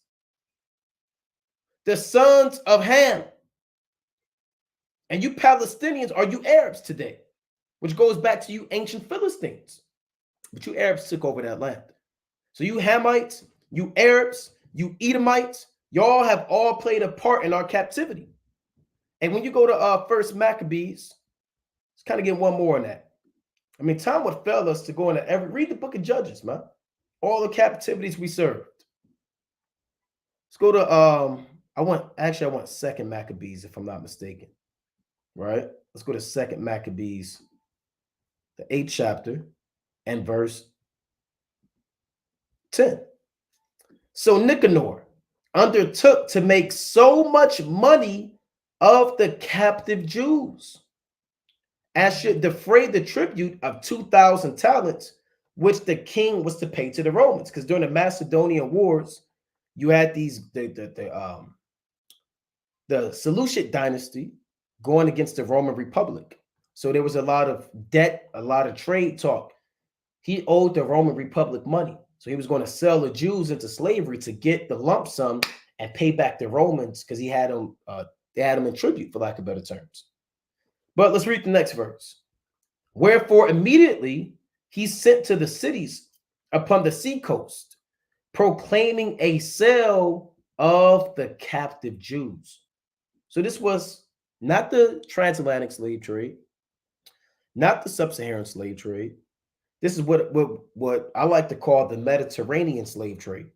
the sons of Ham. And you Palestinians are you Arabs today, which goes back to you ancient Philistines. But you Arabs took over that land. So you Hamites, you Arabs, you Edomites, y'all have all played a part in our captivity. And when you go to 1 Maccabees, let's kind of get one more on that. I mean, time would fail us to go into read the book of Judges, man. All the captivities we served. Let's go to I want 2 Maccabees, if I'm not mistaken. Right? Let's go to 2 Maccabees, the 8th chapter, and verse 10. So Nicanor undertook to make so much money of the captive Jews as should defray the tribute of 2,000 talents, which the king was to pay to the Romans. Because during the Macedonian Wars, you had the Seleucid dynasty going against the Roman Republic. So there was a lot of debt, a lot of trade talk. He owed the Roman Republic money. So he was going to sell the Jews into slavery to get the lump sum and pay back the Romans because they had them in tribute, for lack of better terms. But let's read the next verse. Wherefore immediately he sent to the cities upon the seacoast, proclaiming a sale of the captive Jews. So this was not the transatlantic slave trade, not the sub-Saharan slave trade. This is what I like to call the Mediterranean slave trade.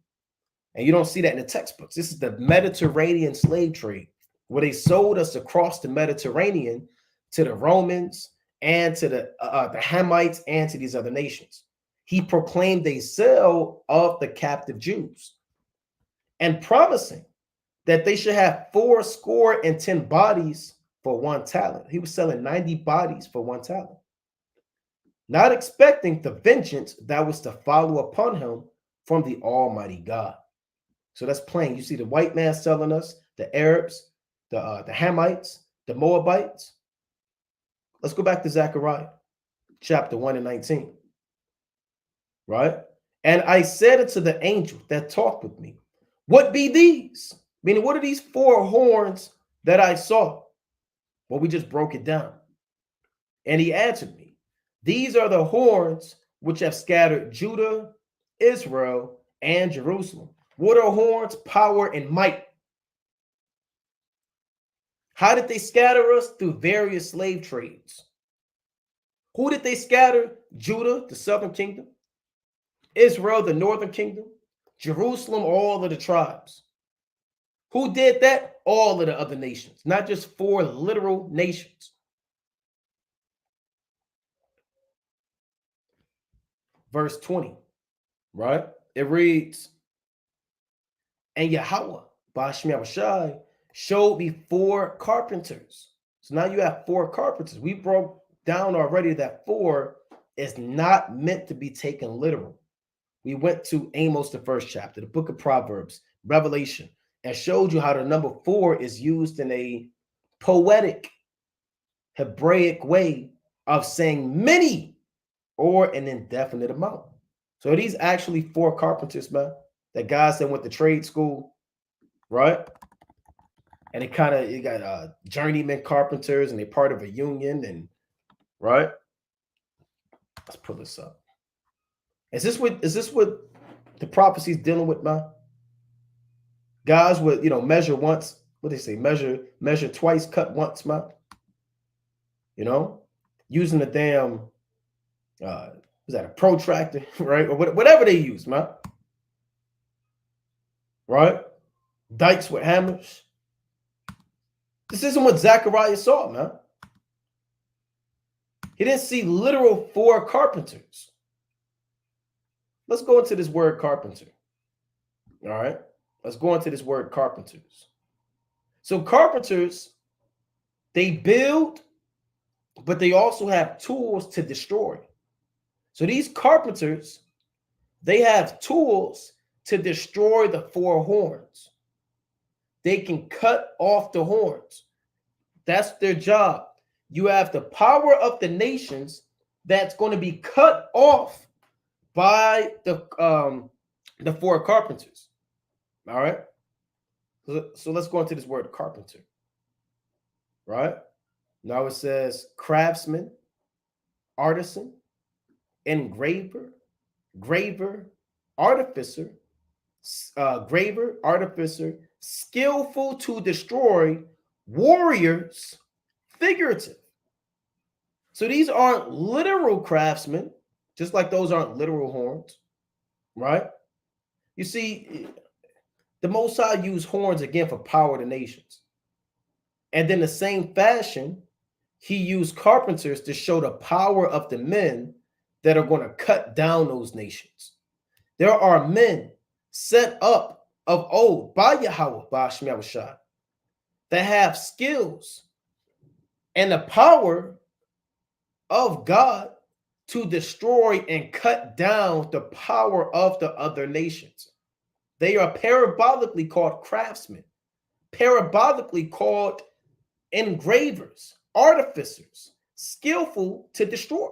And you don't see that in the textbooks. This is the Mediterranean slave trade, where they sold us across the Mediterranean to the Romans and to the Hamites and to these other nations. he proclaimed a sale of the captive Jews and promising that they should have 80 bodies for 1 talent. He was selling 90 bodies for 1 talent, not expecting the vengeance that was to follow upon him from the Almighty God. So that's plain. You see the white man selling us, the Arabs, the Hamites, the Moabites. Let's go back to Zechariah chapter 1 and 19. Right? And I said unto the angel that talked with me, what be these? Meaning, what are these 4 horns that I saw? Well, we just broke it down. And he answered me, these are the horns which have scattered Judah, Israel, and Jerusalem. What are horns? Power and might. How did they scatter us? Through various slave trades. Who did they scatter? Judah, the southern kingdom. Israel, the northern kingdom. Jerusalem, all of the tribes. Who did that? All of the other nations, not just 4 literal nations. Verse 20, right? It reads, and Yahweh, Ba'ashmi Abishai, showed me 4 carpenters. So now you have 4 carpenters. We broke down already that 4 is not meant to be taken literal. We went to Amos, the 1st chapter, the book of Proverbs, Revelation, and showed you how the number 4 is used in a poetic Hebraic way of saying many or an indefinite amount. So these actually 4 carpenters, man, that guys that went to trade school, right? And you got journeyman carpenters, and they're part of a union, and right? Let's pull this up. Is this what the prophecy is dealing with, man? Guys would, measure once. What they say? Measure twice, cut once, man. Using the damn was that a protractor, right? Or whatever they use, man. Right? Dikes with hammers. This isn't what Zechariah saw, man. He didn't see literal 4 carpenters. Let's go into this word carpenter. All right. Let's go into this word carpenters. So carpenters, they build, but they also have tools to destroy. So these carpenters, they have tools to destroy the 4 horns. They can cut off the horns. That's their job. You have the power of the nations that's going to be cut off by the 4 carpenters. All right. So let's go into this word carpenter. Right. Now it says craftsman, artisan, engraver, graver, artificer, skillful to destroy, warriors, figurative. So these aren't literal craftsmen, just like those aren't literal horns, right? You see, the Most High used horns again for power of the nations. And then the same fashion, he used carpenters to show the power of the men that are going to cut down those nations. There are men set up of old by Yahweh, by Shemashah, that have skills and the power of God to destroy and cut down the power of the other nations. They are parabolically called craftsmen, parabolically called engravers, artificers, skillful to destroy.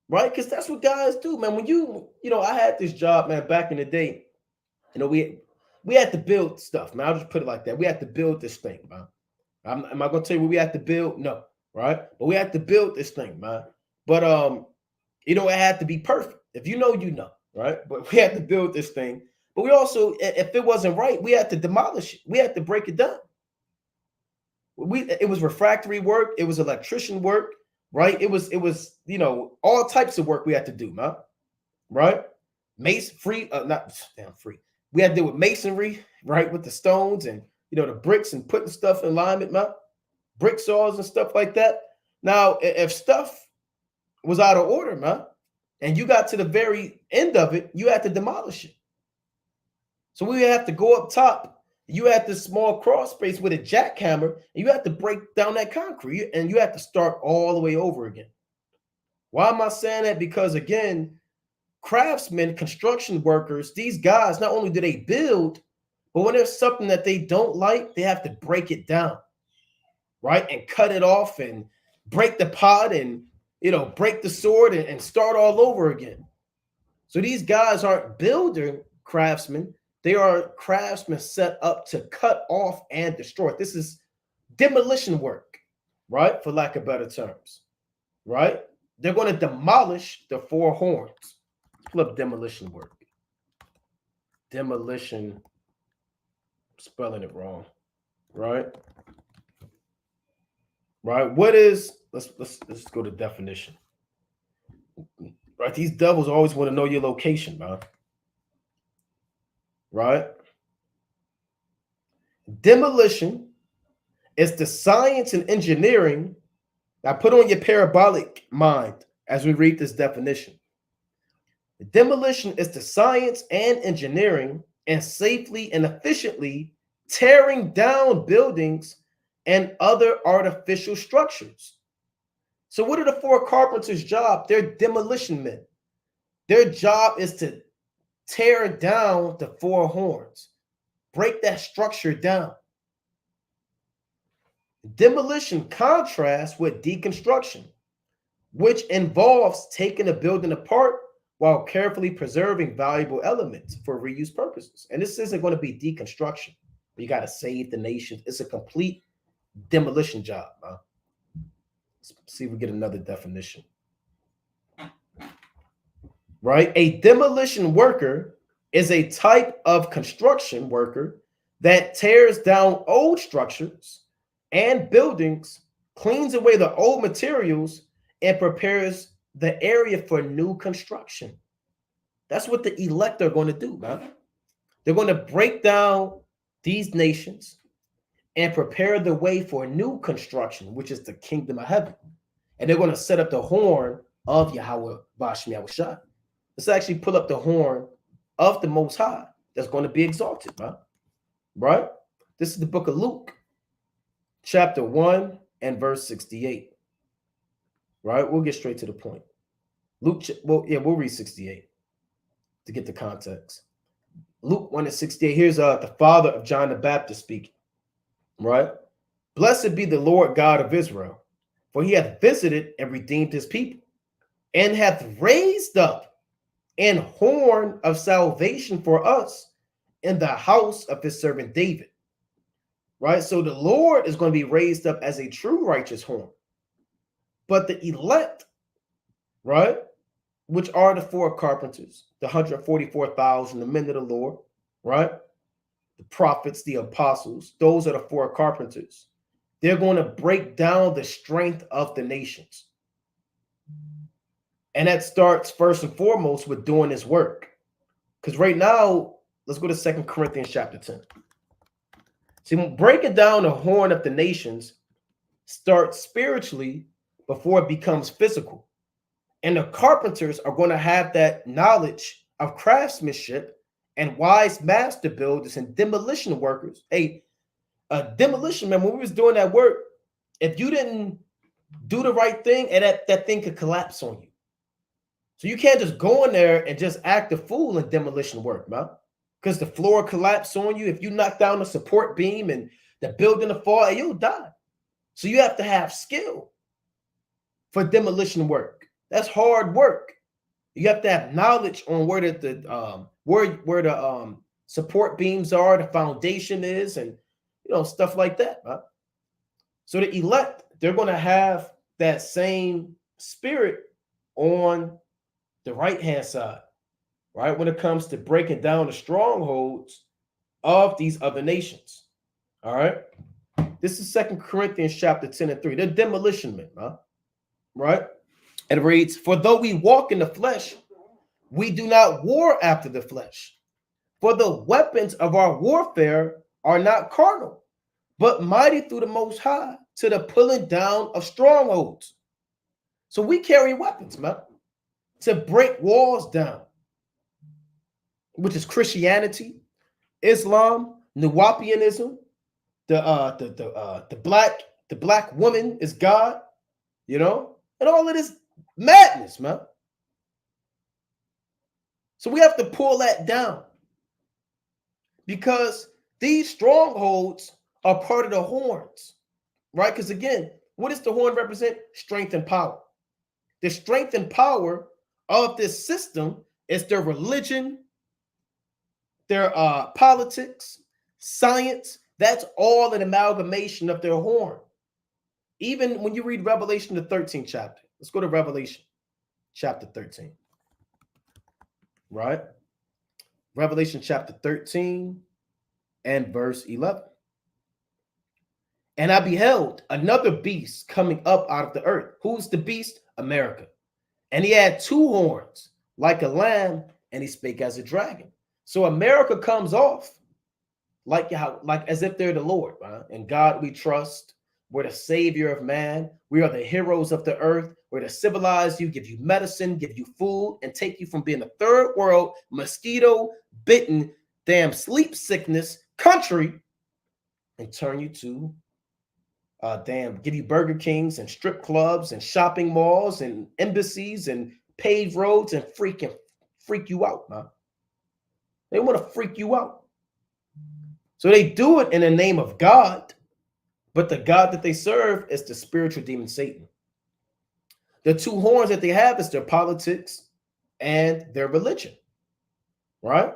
Right? Because that's what guys do, man. When I had this job, man, back in the day, we had to build stuff, man. I'll just put it like that. We had to build this thing, man. Am I going to tell you what we had to build? No, right? But we had to build this thing, man. But, it had to be perfect. If you know, right? But we had to build this thing. But we also, if it wasn't right, we had to demolish it. We had to break it down. It was refractory work. It was electrician work, right? It was all types of work we had to do, man. Right? Free. We had to deal with masonry, right? With the stones and, the bricks and putting stuff in alignment, man. Brick saws and stuff like that. Now, if stuff was out of order, man. And you got to the very end of it, you had to demolish it. So we have to go up top. You had this small crawl space with a jackhammer, and you have to break down that concrete, and you have to start all the way over again. Why am I saying that? Because again, craftsmen, construction workers, these guys, not only do they build, but when there's something that they don't like, they have to break it down, right? And cut it off and break the pot and, break the sword and start all over again. So these guys aren't builder craftsmen. They are craftsmen set up to cut off and destroy. This is demolition work, right? For lack of better terms, right? They're going to demolish the four horns. Let's pull up demolition work. Demolition, spelling it wrong, right? Right. What is? Let's go to definition. Right. These devils always want to know your location, man. Right. Demolition is the science and engineering. Now put on your parabolic mind as we read this definition. Demolition is the science and engineering and safely and efficiently tearing down buildings and other artificial structures. So what are the four carpenters' job? They're demolition men. Their job is to tear down the four horns, break that structure down. Demolition contrasts with deconstruction, which involves taking a building apart while carefully preserving valuable elements for reuse purposes. And this isn't going to be deconstruction. You got to save the nation. It's a complete demolition job. Let's see if we get another definition. Right? A demolition worker is a type of construction worker that tears down old structures and buildings, cleans away the old materials, and prepares the area for new construction. That's what the elect are going to do, man. They're going to break down these nations and prepare the way for new construction, which is the kingdom of heaven. And they're going to set up the horn of Yahweh Bashmi Yahushua. Let's actually pull up the horn of the Most High that's going to be exalted, man. Right? This is the book of Luke, chapter 1 and verse 68. Right? We'll get straight to the point. Luke, we'll read 68 to get the context. Luke 1 and 68. Here's the father of John the Baptist speaking. Right? Blessed be the Lord God of Israel, for he hath visited and redeemed his people, and hath raised up an horn of salvation for us in the house of his servant David. Right? So the Lord is going to be raised up as a true righteous horn. But the elect, right, which are the four carpenters, the 144,000, the men of the Lord, right, the prophets, the apostles, those are the four carpenters. They're going to break down the strength of the nations. And that starts first and foremost with doing this work. Because right now, let's go to 2 Corinthians chapter 10. See, breaking down the horn of the nations starts spiritually before it becomes physical. And the carpenters are going to have that knowledge of craftsmanship and wise master builders and demolition workers. A demolition man, when we was doing that work, if you didn't do the right thing, and that thing could collapse on you. So you can't just go in there and just act a fool in demolition work, man. Because the floor collapse on you. If you knock down the support beam and the building will fall, you'll die. So you have to have skill for demolition work. That's hard work. You have to have knowledge on where the support beams are, the foundation is, and stuff like that. Right? So the elect, they're going to have that same spirit on the right-hand side, right? When it comes to breaking down the strongholds of these other nations. All right. This is 2 Corinthians chapter 10 and 3. They're demolition men, huh? Right? And it reads, for though we walk in the flesh, we do not war after the flesh. For the weapons of our warfare are not carnal, but mighty through the Most High to the pulling down of strongholds. So we carry weapons, man, to break walls down, which is Christianity, Islam, Nuwapianism, the black woman is God, you know, and all of this madness, man. So we have to pull that down because these strongholds are part of the horns, right? Because again, what does the horn represent? Strength and power. The strength and power of this system is their religion, their politics, science. That's all an amalgamation of their horn. Even when you read Revelation, the 13th chapter, let's go to Revelation chapter 13, right? Revelation chapter 13 and verse 11. And I beheld another beast coming up out of the earth. Who's the beast? America. And he had two horns like a lamb, and he spake as a dragon. So America comes off like as if they're the Lord, right? And God we trust. We're the savior of man. We are the heroes of the earth. We're to civilize you, give you medicine, give you food, and take you from being a third world, mosquito-bitten, damn sleep sickness country and turn you to give you Burger Kings and strip clubs and shopping malls and embassies and paved roads and freak you out, man. They want to freak you out. So they do it in the name of God, but the God that they serve is the spiritual demon Satan. The two horns that they have is their politics and their religion, right?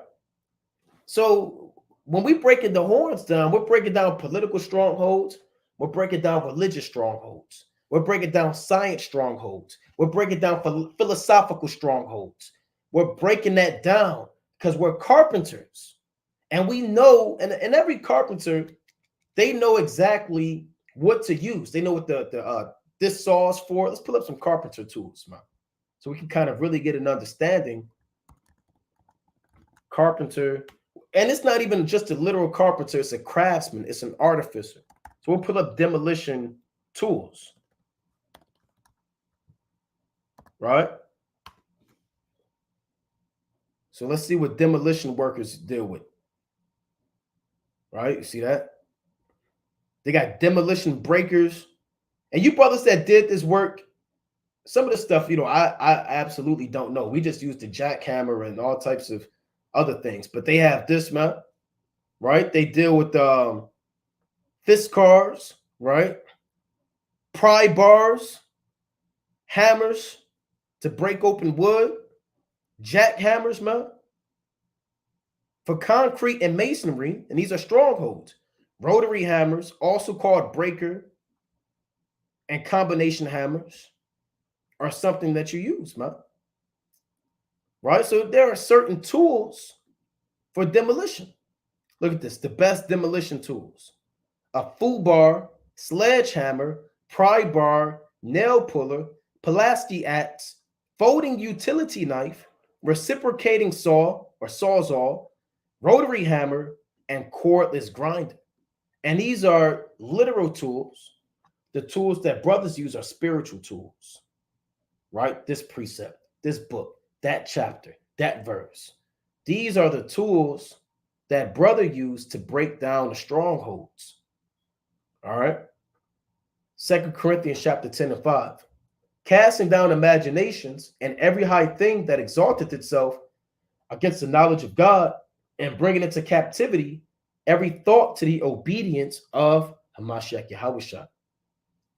So when we breaking the horns down, we're breaking down political strongholds. We're breaking down religious strongholds. We're breaking down science strongholds. We're breaking down philosophical strongholds. We're breaking that down because we're carpenters. And we know, and every carpenter, they know exactly what to use. They know what this saw is for. Let's pull up some carpenter tools, man, so we can kind of really get an understanding. Carpenter, and it's not even just a literal carpenter, it's a craftsman, it's an artificer. So we'll put up demolition tools, right? So let's see what demolition workers deal with, right? You see that? They got demolition breakers. And you brothers that did this work, some of the stuff, you know, I absolutely don't know. We just used the jackhammer and all types of other things. But they have this, man, right? They deal with fist cars, right? Pry bars, hammers to break open wood, jackhammers, man, for concrete and masonry, and these are strongholds. Rotary hammers, also called breaker, and combination hammers are something that you use, man. Right? So there are certain tools for demolition. Look at this, the best demolition tools. A full bar, sledgehammer, pry bar, nail puller, Pulaski axe, folding utility knife, reciprocating saw or sawzall, rotary hammer, and cordless grinder. And these are literal tools. The tools that brothers use are spiritual tools, right? This precept, this book, that chapter, that verse. These are the tools that brother used to break down the strongholds. All right. 2 Corinthians chapter 10 and 5. Casting down imaginations and every high thing that exalteth itself against the knowledge of God, and bringing into captivity every thought to the obedience of Hamashiach Yahushua.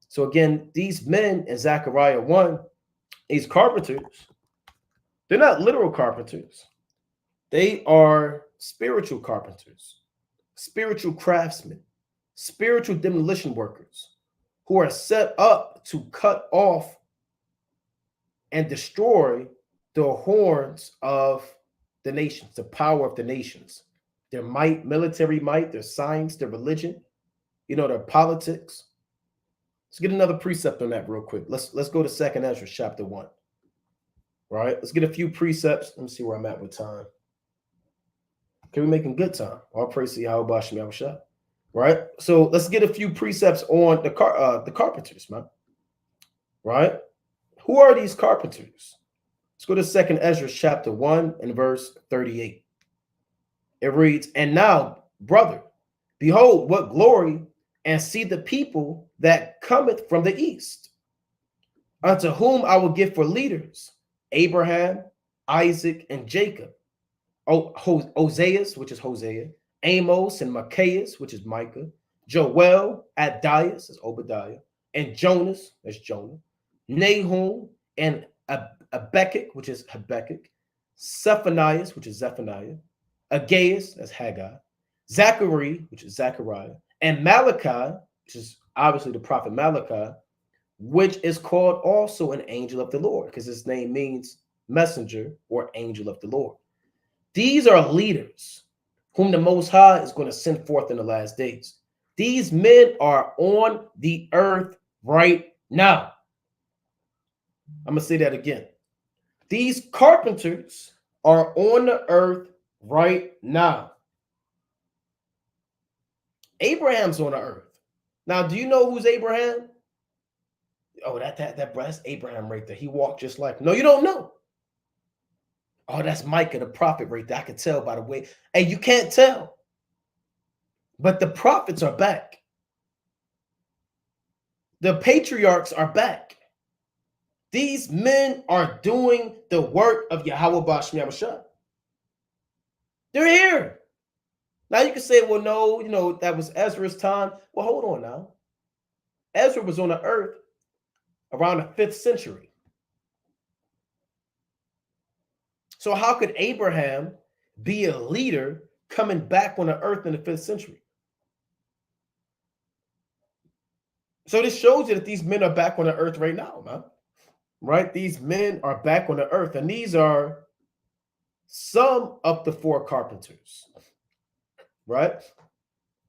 So again, these men in Zechariah 1, these carpenters, they're not literal carpenters. They are spiritual carpenters, spiritual craftsmen, spiritual demolition workers who are set up to cut off and destroy the horns of the nations, the power of the nations, their might, military might, their science, their religion, you know, their politics. Let's get another precept on that real quick. Let's go to 2nd Ezra chapter 1. Right? Let's get a few precepts. Let me see where I'm at with time. Okay, we're making good time. All praise to Yahweh Shem Yahushua. Right? So let's get a few precepts on the carpenters, man. Right? Who are these carpenters? Let's go to 2nd Ezra chapter 1 and verse 38. It reads, "And now, brother, behold what glory, and see the people that cometh from the east, unto whom I will give for leaders Abraham, Isaac, and Jacob, Oseas, which is Hosea, Amos and Micaias, which is Micah, Joel, Adias, is Obadiah, and Jonas, that's Jonah, Nahum, and Habakkuk, which is Habakkuk, Zephaniah, which is Zephaniah, Haggai, that's Haggai, Zechariah, which is Zechariah, and Malachi, which is obviously the prophet Malachi, which is called also an angel of the Lord, because his name means messenger or angel of the Lord. These are leaders whom the Most High is going to send forth in the last days. These men are on the earth right now. I'm going to say that again. These carpenters are on the earth right now. Abraham's on the earth. Now, do you know who's Abraham? Oh, that's Abraham right there. He walked just like. No, you don't know. Oh, that's Micah, the prophet right there. I can tell by the way. Hey, you can't tell. But the prophets are back. The patriarchs are back. These men are doing the work of Yahweh Ba'ashem Yahushua. They're here. Now you can say, well, no, that was Ezra's time. Well, hold on now. Ezra was on the earth around the 5th century. So how could Abraham be a leader coming back on the earth in the 5th century? So this shows you that these men are back on the earth right now, man. Right? These men are back on the earth, and these are some of the 4 carpenters, right?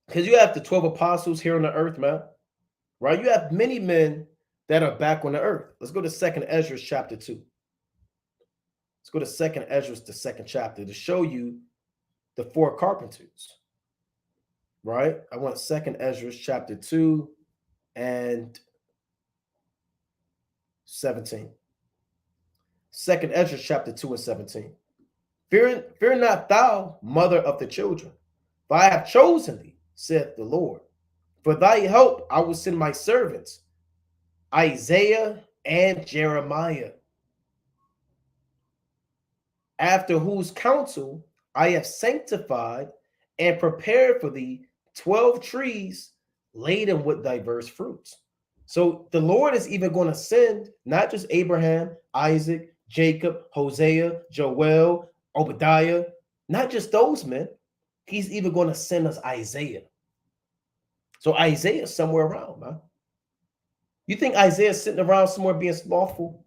Because you have the 12 apostles here on the earth, man, right? You have many men that are back on the earth. Let's go to 2nd Ezra chapter 2. Let's go to 2nd Ezra, the 2nd chapter, to show you the 4 carpenters, right? I want 2nd Ezra chapter 2 and 17. 2nd Ezra chapter 2 and 17. Fear not thou, mother of the children, for I have chosen thee, saith the Lord. For thy help I will send my servants, Isaiah and Jeremiah, after whose counsel I have sanctified and prepared for thee 12 trees laden with diverse fruits. So the Lord is even going to send not just Abraham, Isaac, Jacob, Hosea, Joel, Obadiah, not just those men. He's even going to send us Isaiah. So Isaiah is somewhere around, man. You think Isaiah's sitting around somewhere being slothful,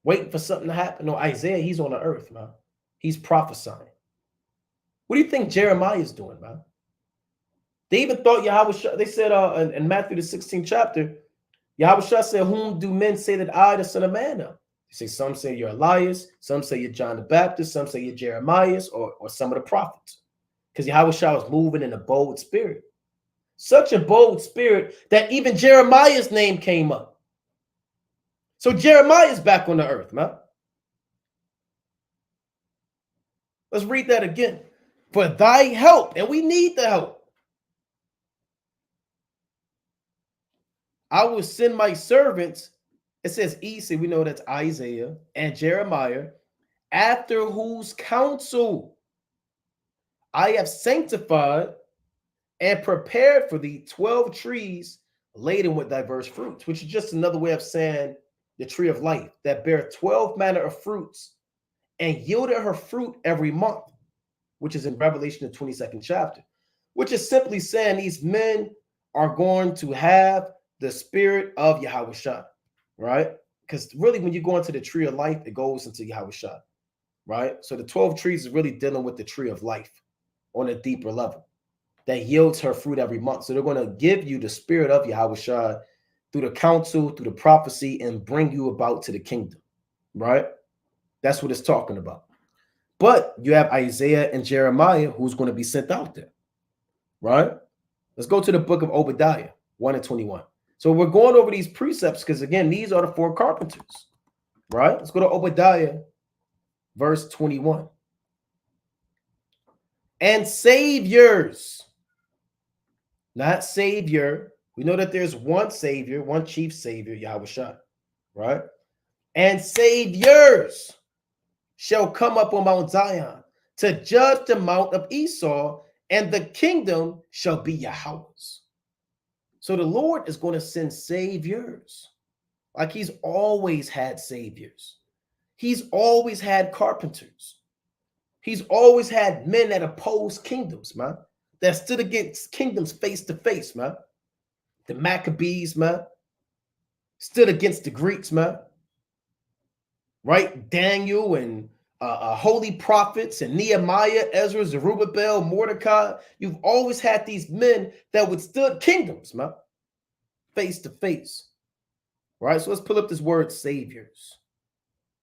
waiting for something to happen? No, Isaiah, he's on the earth, man. He's prophesying. What do you think Jeremiah is doing, man? They even thought Yahweh, they said in Matthew the 16th chapter, Yahweh said, whom do men say that I, the Son of Man, am? You say some say you're Elias, some say you're John the Baptist, some say you're Jeremiah, or some of the prophets. Because Yahweh was moving in a bold spirit. Such a bold spirit that even Jeremiah's name came up. So Jeremiah's back on the earth, man. Let's read that again. For thy help, and we need the help, I will send my servants. It says Esau, we know that's Isaiah and Jeremiah, after whose counsel I have sanctified and prepared for thee 12 trees laden with diverse fruits, which is just another way of saying the tree of life that bear 12 manner of fruits and yielded her fruit every month, which is in Revelation, the 22nd chapter, which is simply saying these men are going to have the spirit of Yahweh Shah, right? Because really, when you go into the tree of life, it goes into Yahweh Shah, right? So the 12 trees is really dealing with the tree of life on a deeper level that yields her fruit every month. So they're going to give you the spirit of Yahweh Shah through the counsel, through the prophecy, and bring you about to the kingdom, right? That's what it's talking about. But you have Isaiah and Jeremiah who's going to be sent out there, right? Let's go to the book of Obadiah, 1 and 21. So we're going over these precepts because, again, these are the four carpenters, right? Let's go to Obadiah, verse 21. And saviors, not savior. We know that there's one savior, one chief savior, Yahweh Shai, right? And saviors shall come up on Mount Zion to judge the mount of Esau, and the kingdom shall be Yahweh's. So the Lord is going to send saviors, like he's always had saviors. He's always had carpenters. He's always had men that oppose kingdoms, man, that stood against kingdoms face to face, man. The Maccabees, man, stood against the Greeks, man. Right? Daniel and holy prophets and Nehemiah, Ezra, Zerubbabel, Mordecai. You've always had these men that withstood kingdoms, man, face to face. Right? So let's pull up this word saviors.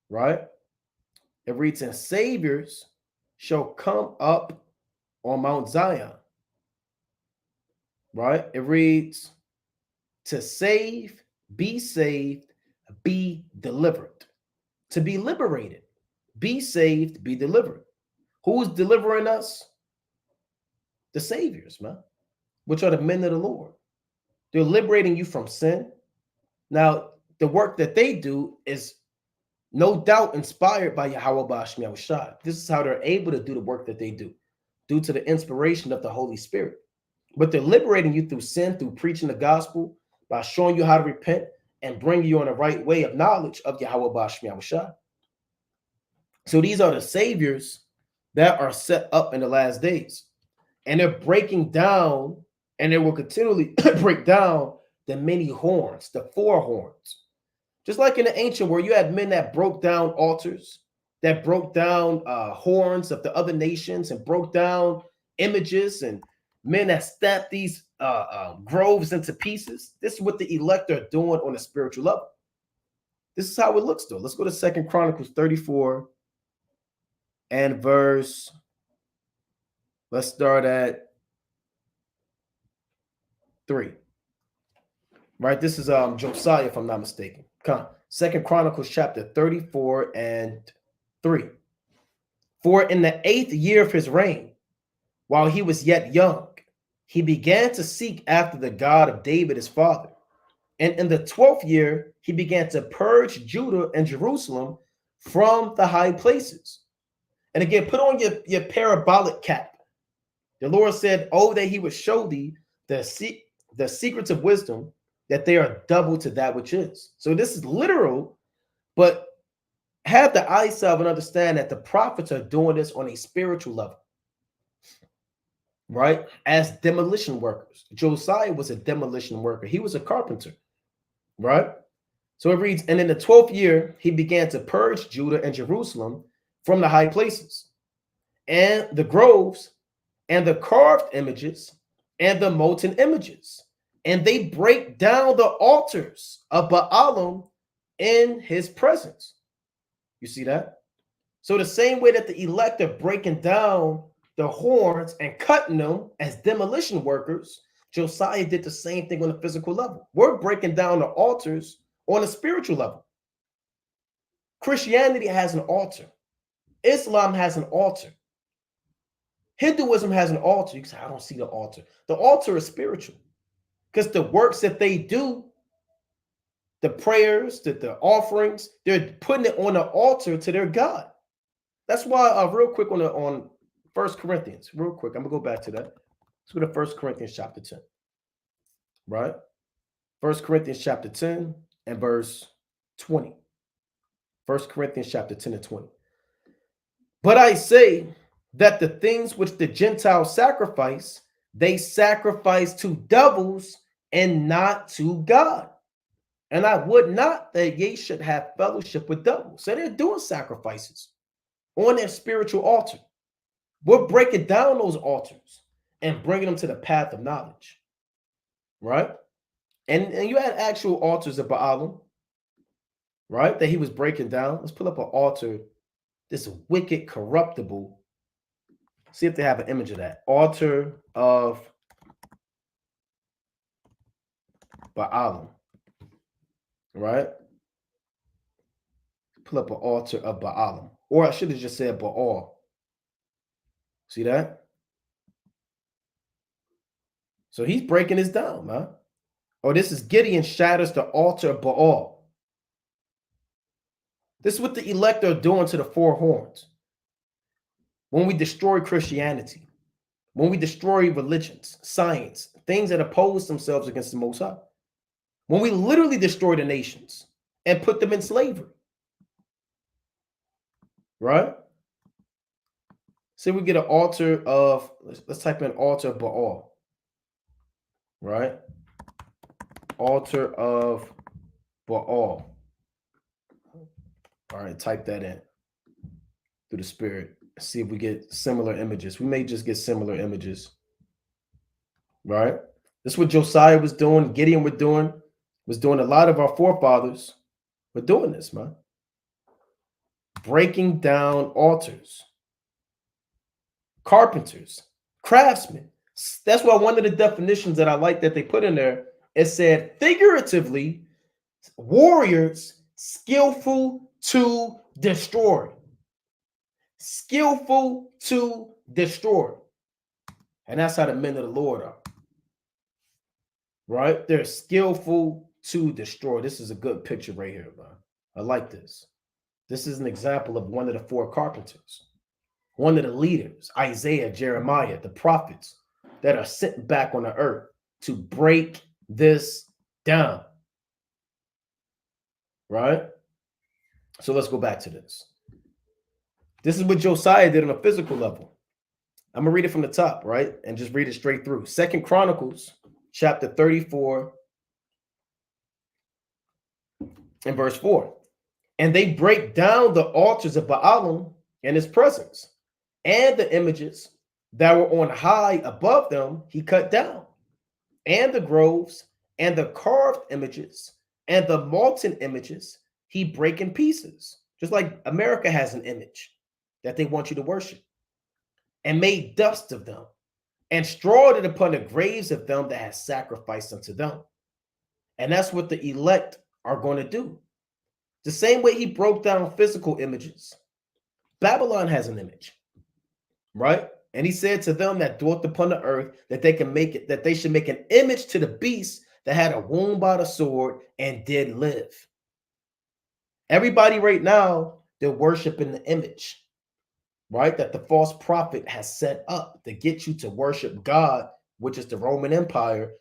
Right? It reads, and saviors shall come up on Mount Zion. Right? It reads, to save, be saved, be delivered. To be liberated, be saved, be delivered. Who is delivering us? The saviors, man, which are the men of the Lord. They're liberating you from sin. Now, the work that they do is no doubt inspired by Yahweh Ba'ashmi Yahushua. This is how they're able to do the work that they do, due to the inspiration of the Holy Spirit. But they're liberating you through sin, through preaching the gospel, by showing you how to repent and bringing you on the right way of knowledge of Yahweh Ba'ashmi Yahushua. So these are the saviors that are set up in the last days. And they're breaking down, and they will continually break down the many horns, the four horns. Just like in the ancient world, you had men that broke down altars, that broke down horns of the other nations, and broke down images, and men that stamped these groves into pieces. This is what the elect are doing on a spiritual level. This is how it looks, though. Let's go to 2 Chronicles 34 and verse. Let's start at 3. Right, this is Josiah, if I'm not mistaken. Come, 2 Chronicles chapter 34 and 3. For in the 8th year of his reign, while he was yet young, he began to seek after the God of David his father. And in the 12th year, he began to purge Judah and Jerusalem from the high places. And again, put on your parabolic cap. The Lord said, oh, that he would show thee the secrets of wisdom, that they are double to that which is. So this is literal, but have the eyesight and understand that the prophets are doing this on a spiritual level, right? As demolition workers. Josiah was a demolition worker. He was a carpenter, right? So it reads, and in the 12th year, he began to purge Judah and Jerusalem from the high places and the groves and the carved images and the molten images. And they break down the altars of Baalim in his presence. You see that? So the same way that the elect are breaking down the horns and cutting them as demolition workers, Josiah did the same thing on the physical level. We're breaking down the altars on a spiritual level. Christianity has an altar. Islam has an altar. Hinduism has an altar. You can say, I don't see the altar. The altar is spiritual. Because the works that they do, the prayers, the offerings, they're putting it on the altar to their God. That's why, real quick on 1 Corinthians, real quick, I'm going to go back to that. Let's go to 1 Corinthians chapter 10, right? 1 Corinthians chapter 10 and verse 20. 1 Corinthians chapter 10 and 20. But I say that the things which the Gentiles sacrifice, they sacrifice to devils and not to God. And I would not that ye should have fellowship with devils. So they're doing sacrifices on their spiritual altar. We're breaking down those altars and bringing them to the path of knowledge, right? And you had actual altars of Baalim, right, that he was breaking down. Let's pull up an altar, this wicked, corruptible. See if they have an image of that. Altar of Baalim. Right? Pull up an altar of Baalim. Or I should have just said Baal. See that? So he's breaking this down, man. Oh, this is Gideon shatters the altar of Baal. This is what the elect are doing to the four horns. When we destroy Christianity, when we destroy religions, science, things that oppose themselves against the Most High, when we literally destroy the nations and put them in slavery, right? See, we get an altar of, let's type in altar of Baal, right? Altar of Baal. All right, type that in through the spirit. See if we get similar images. We may just get similar images, right? This is what Josiah was doing, Gideon was doing. A lot of our forefathers were doing this, man. Breaking down altars. Carpenters, craftsmen. That's why one of the definitions that I like that they put in there, it said figuratively, warriors skillful to destroy. Skillful to destroy. And that's how the men of the Lord are. Right? They're skillful to destroy. This is a good picture right here, man. I like this. This is an example of one of the four carpenters. One of the leaders, Isaiah, Jeremiah, the prophets that are sent back on the earth to break this down. Right? So let's go back to this. This is what Josiah did on a physical level. I'm going to read it from the top, right? And just read it straight through. 2 Chronicles, chapter 34, and verse 4. And they break down the altars of Baalim in his presence, and the images that were on high above them he cut down, and the groves, and the carved images, and the molten images he break in pieces. Just like America has an image that they want you to worship, and made dust of them, and strawed it upon the graves of them that had sacrificed unto them. And that's what the elect are going to do. The same way he broke down physical images, Babylon has an image, right? And he said to them that dwelt upon the earth that they can make it, that they should make an image to the beast that had a wound by the sword and did live. Everybody right now, they're worshiping the image, right? That the false prophet has set up to get you to worship God, which is the Roman Empire,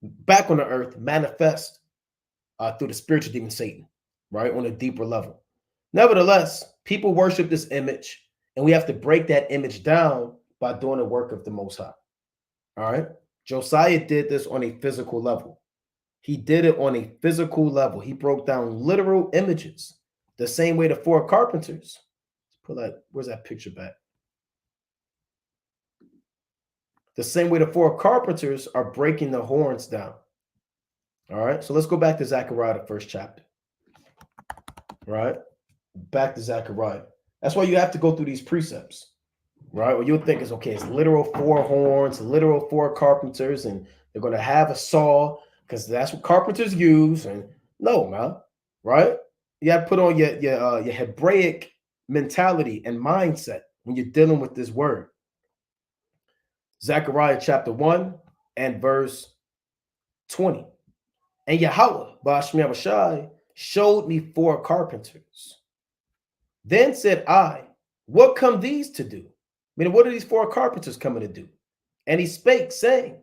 back on the earth, manifest through the spiritual demon Satan, right? On a deeper level. Nevertheless, people worship this image, and we have to break that image down by doing the work of the Most High. All right? Josiah did this on a physical level. He did it on a physical level. He broke down literal images. The same way the four carpenters. Pull that, where's that picture back? The same way the four carpenters are breaking the horns down. All right, so let's go back to Zechariah, the first chapter. Right? Back to Zechariah. That's why you have to go through these precepts. Right? Well, you'll think it's okay, it's literal four horns, literal four carpenters, and they're going to have a saw because that's what carpenters use. And no, man. Right? You have to put on your Hebraic mentality and mindset when you're dealing with this word. Zechariah chapter 1 and verse 20. And Yahweh, Ba'ashmi Abishai, showed me four carpenters. Then said I, what come these to do? I mean, what are these four carpenters coming to do? And he spake, saying,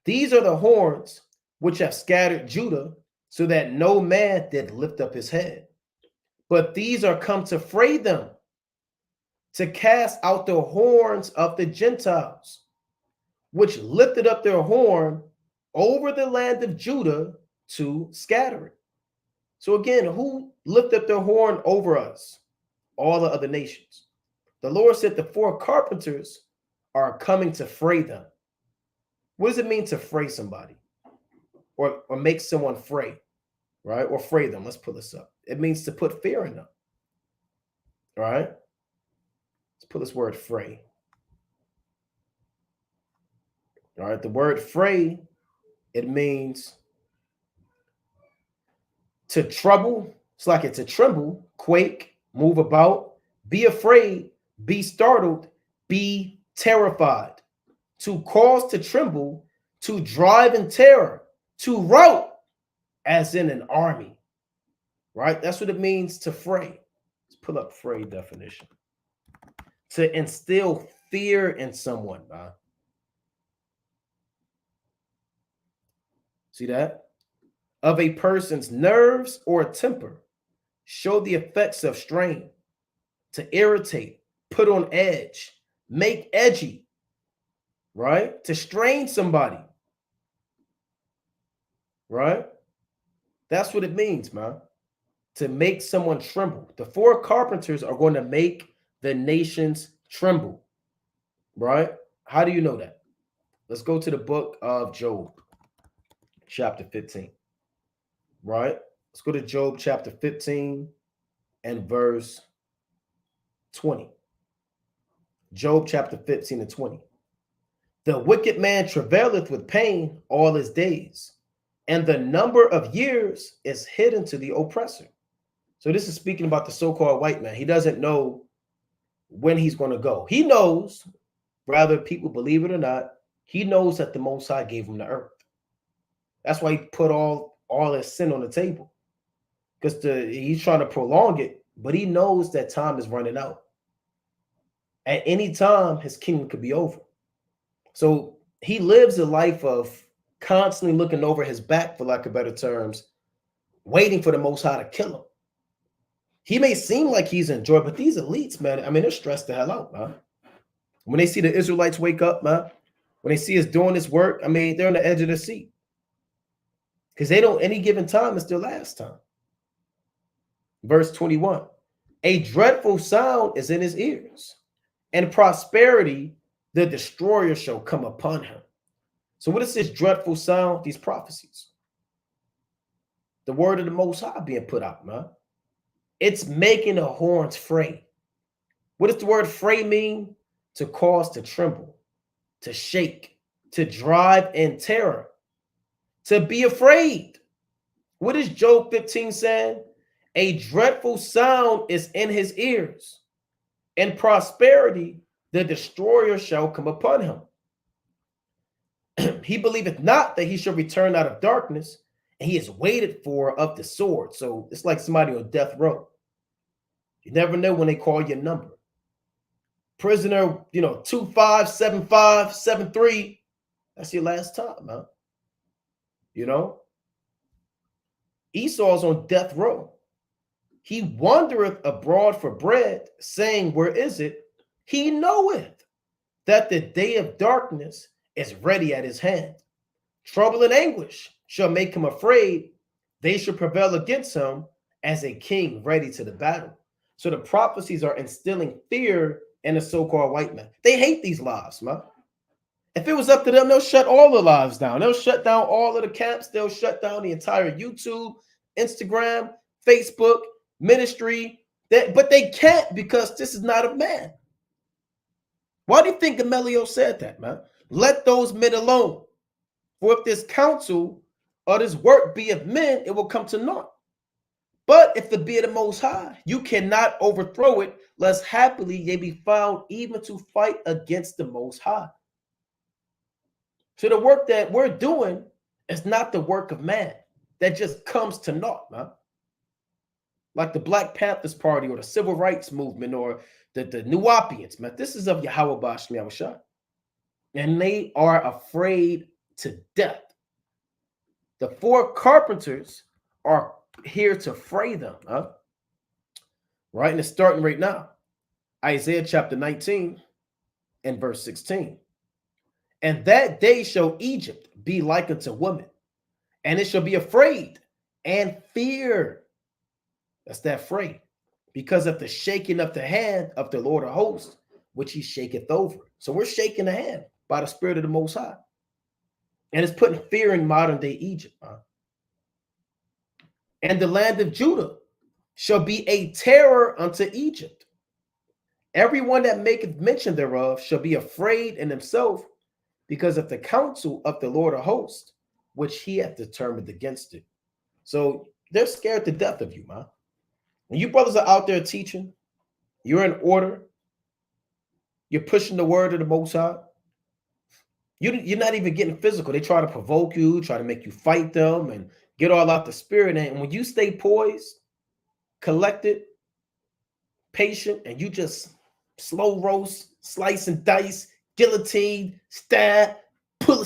these are the horns which have scattered Judah, so that no man did lift up his head. But these are come to fray them, to cast out the horns of the Gentiles, which lifted up their horn over the land of Judah to scatter it. So again, who lifted up their horn over us? All the other nations. The Lord said the four carpenters are coming to fray them. What does it mean to fray somebody? Or make someone fray, right? Or fray them. Let's pull this up. It means to put fear in them. All right? Let's put this word fray. All right, the word fray, it means To trouble, it's like it to tremble, quake, move about, be afraid, be startled, be terrified. To cause to tremble, to drive in terror, to rout, as in an army, right? That's what it means to fray. Let's pull up fray definition. To instill fear in someone, man. See that? Of a person's nerves or temper, show the effects of strain, to irritate, put on edge, make edgy, right? To strain somebody, right? That's what it means, man. To make someone tremble. The four carpenters are going to make the nations tremble, right? How do you know that? Let's go to the book of Job, chapter 15, right? Let's go to Job chapter 15 and verse 20. Job chapter 15 and 20. The wicked man travaileth with pain all his days, and the number of years is hidden to the oppressor. So this is speaking about the so-called white man. He doesn't know when he's going to go. He knows, whether people believe it or not, he knows that the Most High gave him the earth. That's why he put all his sin on the table, because he's trying to prolong it, but he knows that time is running out. At any time, his kingdom could be over. So he lives a life of constantly looking over his back, for lack of better terms, waiting for the Most High to kill him. He may seem like he's enjoying, but these elites, man, I mean, they're stressed the hell out, man. When they see the Israelites wake up, man, when they see us doing this work, I mean, they're on the edge of their seat. Because they don't, any given time, it's their last time. Verse 21, a dreadful sound is in his ears, and prosperity, the destroyer shall come upon him. So what is this dreadful sound? These prophecies. The word of the Most High being put out, man. It's making the horns fray. What does the word fray mean? To cause to tremble, to shake, to drive in terror, to be afraid. What is Job 15 saying? A dreadful sound is in his ears, and prosperity, the destroyer shall come upon him. He believeth not that he shall return out of darkness, and he is waited for of the sword. So it's like somebody on death row. You never know when they call your number. Prisoner, 257573. That's your last time, man. Esau's on death row. He wandereth abroad for bread, saying, where is it? He knoweth that the day of darkness is ready at his hand. Trouble and anguish shall make him afraid. They shall prevail against him as a king ready to the battle. So the prophecies are instilling fear in the so-called white man. They hate these lives, man. If it was up to them, they'll shut all the lives down. They'll shut down all of the camps. They'll shut down the entire YouTube, Instagram, Facebook, ministry. But they can't, because this is not of man. Why do you think Gamaliel said that, man? Let those men alone. For if this counsel or this work be of men, it will come to naught. But if it be of the Most High, you cannot overthrow it, lest happily ye be found even to fight against the Most High. So the work that we're doing is not the work of man that just comes to naught, man. Like the Black Panthers Party or the Civil Rights Movement or the Nuwapians, man. This is of Yahweh Bashmi Yahushua. And they are afraid to death. The four carpenters are here to fray them, huh? Right? And it's starting right now. Isaiah chapter 19 and verse 16. And that day shall Egypt be like unto woman, and it shall be afraid and fear. That's that fray. Because of the shaking of the hand of the Lord of hosts, which he shaketh over. So we're shaking the hand by the Spirit of the Most High. And it's putting fear in modern day Egypt. Huh? And the land of Judah shall be a terror unto Egypt. Everyone that maketh mention thereof shall be afraid in himself, because of the counsel of the Lord of hosts, which he hath determined against it. So They're scared to death of you, man. When you brothers are out there teaching, you're in order, you're pushing the word of the Most High. You're not even getting physical. They try to provoke you, try to make you fight them and get all out the spirit. And when you stay poised, collected, patient, and you just slow roast, slice and dice, guillotine, stab, pull a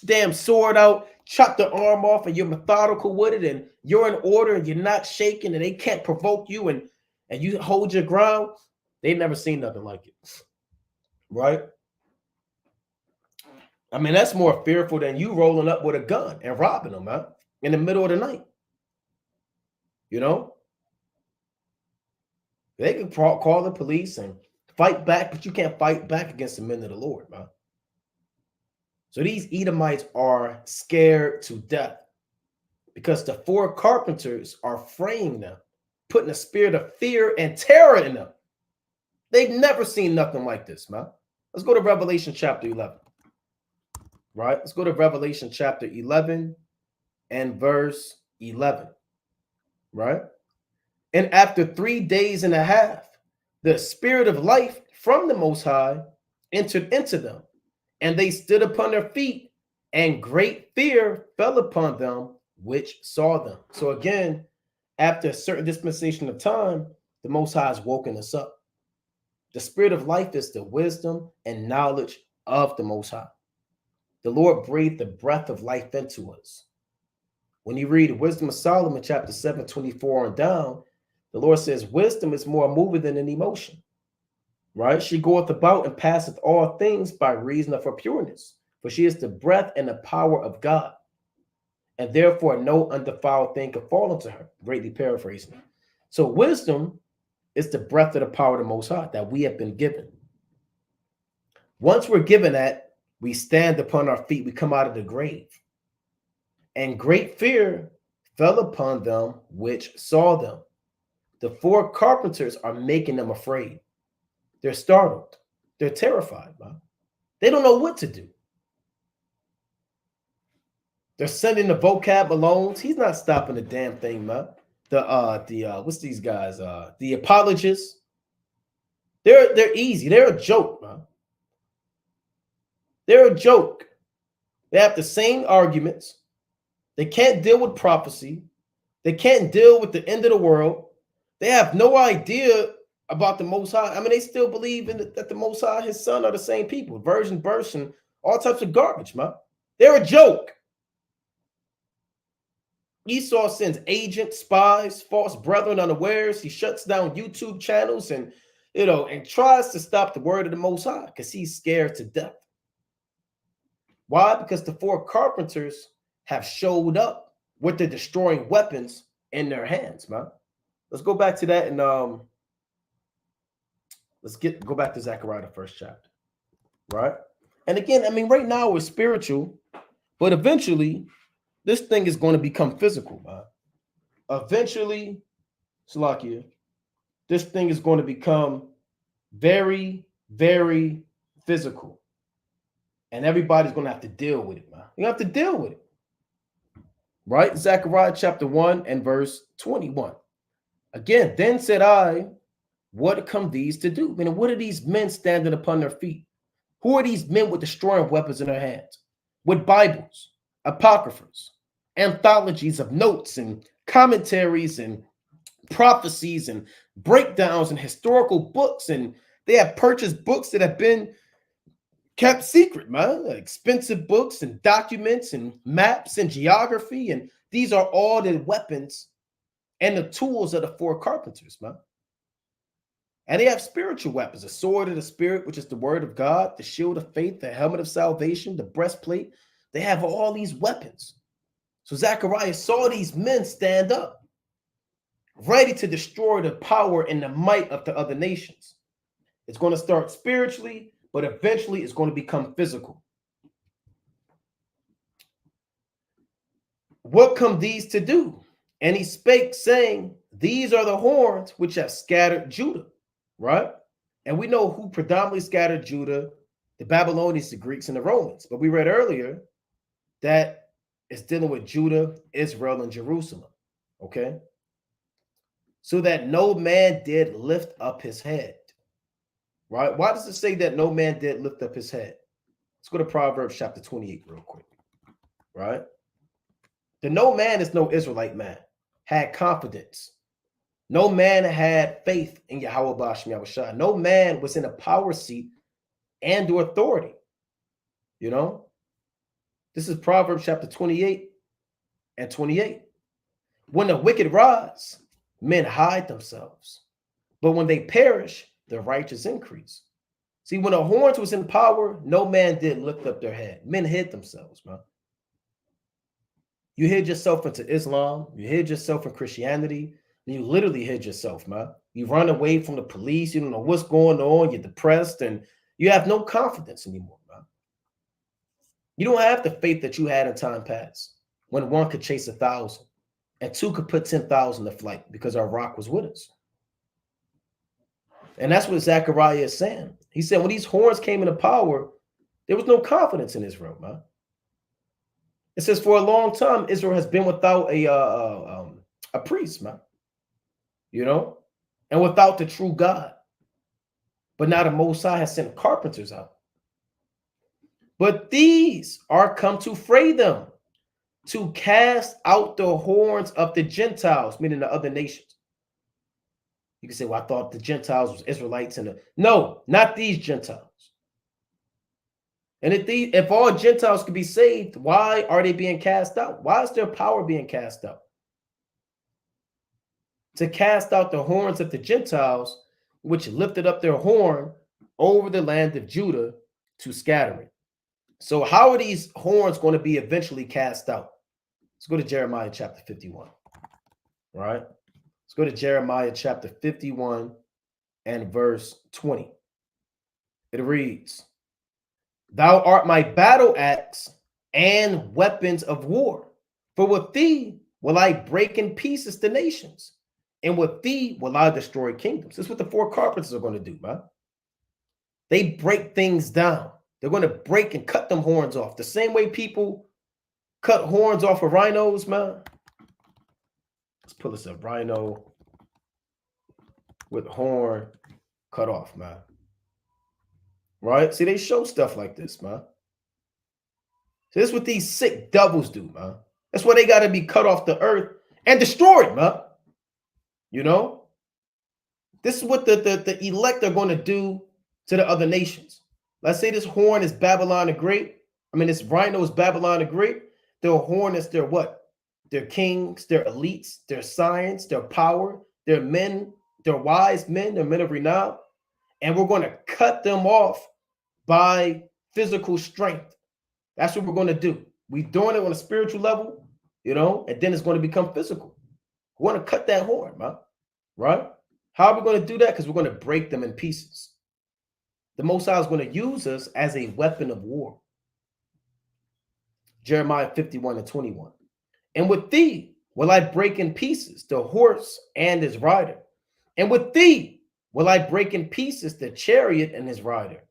damn sword out, chop the arm off, and you're methodical with it, and you're in order, and you're not shaking, and they can't provoke you, and you hold your ground. They've never seen nothing like it, right? I mean, that's more fearful than you rolling up with a gun and robbing them, man, in the middle of the night. You know, they can call the police and fight back, but you can't fight back against the men of the Lord, man. So these Edomites are scared to death because the four carpenters are freeing them, putting a spirit of fear and terror in them. They've never seen nothing like this, man. Let's go to Revelation chapter 11. Right? Let's go to Revelation chapter 11 and verse 11. Right? And after 3 days and a half, the spirit of life from the Most High entered into them, and they stood upon their feet, and great fear fell upon them which saw them. So again, after a certain dispensation of time, the Most High has woken us up. The spirit of life is the wisdom and knowledge of the Most High. The Lord breathed the breath of life into us. When you read Wisdom of Solomon, chapter 7, 24 and down, the Lord says, wisdom is more moving than an emotion, right? She goeth about and passeth all things by reason of her pureness, for she is the breath and the power of God, and therefore no undefiled thing can fall into her, greatly paraphrasing. So wisdom is the breath of the power of the Most High that we have been given. Once we're given that, we stand upon our feet, we come out of the grave. And great fear fell upon them which saw them. The four carpenters are making them afraid. They're startled. They're terrified, man. They don't know what to do. They're sending the vocab Malones. He's not stopping the damn thing, man. What's these guys? The apologists. They're easy. They're a joke, man. They're a joke. They have the same arguments. They can't deal with prophecy. They can't deal with the end of the world. They have no idea about the Most High. I mean, they still believe that the Most High, his son, are the same people. Virgin births and all types of garbage, man. They're a joke. Esau sends agents, spies, false brethren unawares. He shuts down YouTube channels and tries to stop the word of the Most High because he's scared to death. Why? Because the four carpenters have showed up with the destroying weapons in their hands, man. Let's go back to that and go back to Zechariah, the first chapter, right? And again, I mean, right now we're spiritual, but eventually this thing is going to become physical, man. Eventually, Salakia, this thing is going to become very, very physical. And everybody's going to have to deal with it, man. You have to deal with it. Right? Zechariah chapter 1 and verse 21. Again, then said I, what come these to do? I mean, what are these men standing upon their feet? Who are these men with destroying weapons in their hands? With Bibles, apocryphas, anthologies of notes and commentaries and prophecies and breakdowns and historical books. And they have purchased books that have been kept secret, man. Expensive books and documents and maps and geography. And these are all the weapons and the tools of the four carpenters, man. And they have spiritual weapons, a sword of the spirit, which is the word of God, the shield of faith, the helmet of salvation, the breastplate. They have all these weapons. So Zechariah saw these men stand up, ready to destroy the power and the might of the other nations. It's going to start spiritually, but eventually it's going to become physical. What come these to do? And he spake, saying, these are the horns which have scattered Judah, right? And we know who predominantly scattered Judah, the Babylonians, the Greeks, and the Romans. But we read earlier that it's dealing with Judah, Israel, and Jerusalem. Okay. So that no man did lift up his head. Right? Why does it say that no man did lift up his head? Let's go to Proverbs chapter 28 real quick. Right? The no man is no Israelite man. Had confidence. No man had faith in Yahweh Ba'ashem Yahushua. No man was in a power seat and or authority. You know? This is Proverbs chapter 28 and 28. When the wicked rise, men hide themselves. But when they perish, the righteous increase. See, when the horns was in power, no man did lift up their head. Men hid themselves, man. You hid yourself into Islam. You hid yourself in Christianity. You literally hid yourself, man. You run away from the police. You don't know what's going on. You're depressed and you have no confidence anymore, man. You don't have the faith that you had in time past when one could chase 1,000 and two could put 10,000 to flight because our rock was with us. And that's what Zechariah is saying. He said when these horns came into power, there was no confidence in Israel, man. It says for a long time, Israel has been without a priest, man. You know, and without the true God. But now the Most High has sent carpenters out. But these are come to fray them, to cast out the horns of the Gentiles, meaning the other nations. You can say, well, I thought the Gentiles was Israelites. No, not these Gentiles. And if all Gentiles could be saved, why are they being cast out? Why is their power being cast out? To cast out the horns of the Gentiles, which lifted up their horn over the land of Judah to scatter it. So how are these horns going to be eventually cast out? Let's go to Jeremiah chapter 51. All right. Let's go to Jeremiah chapter 51 and verse 20. It reads, "Thou art my battle axe and weapons of war. For with thee will I break in pieces the nations, and with thee will I destroy kingdoms." This is what the four carpenters are going to do, man. They break things down. They're going to break and cut them horns off. The same way people cut horns off of rhinos, man. Let's pull this up. Rhino with horn cut off, man. Right? See, they show stuff like this, man. So this is what these sick devils do, man. That's why they got to be cut off the earth and destroyed, man. You know? This is what the elect are going to do to the other nations. Let's say this horn is Babylon the Great. I mean, this rhino is Babylon the Great. Their horn is their what? Their kings, their elites, their science, their power, their men, their wise men, their men of renown. And we're going to cut them off by physical strength. That's what we're going to do. We're doing it on a spiritual level, you know, and then it's going to become physical. We want to cut that horn, man. Right? How are we going to do that? Because we're going to break them in pieces. The Most High is going to use us as a weapon of war. Jeremiah 51 and 21. "And with thee will I break in pieces the horse and his rider. And with thee will I break in pieces the chariot and his rider.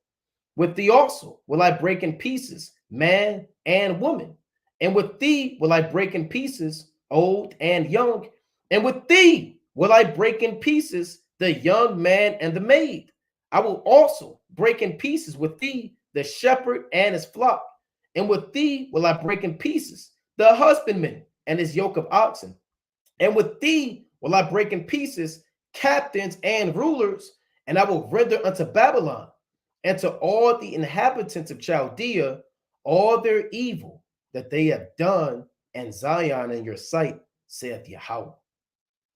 With thee also will I break in pieces man and woman. And with thee will I break in pieces old and young. And with thee will I break in pieces the young man and the maid. I will also break in pieces with thee the shepherd and his flock. And with thee will I break in pieces the husbandman and his yoke of oxen. And with thee will I break in pieces captains and rulers. And I will render unto Babylon and to all the inhabitants of Chaldea all their evil that they have done, and Zion in your sight, saith Yahweh."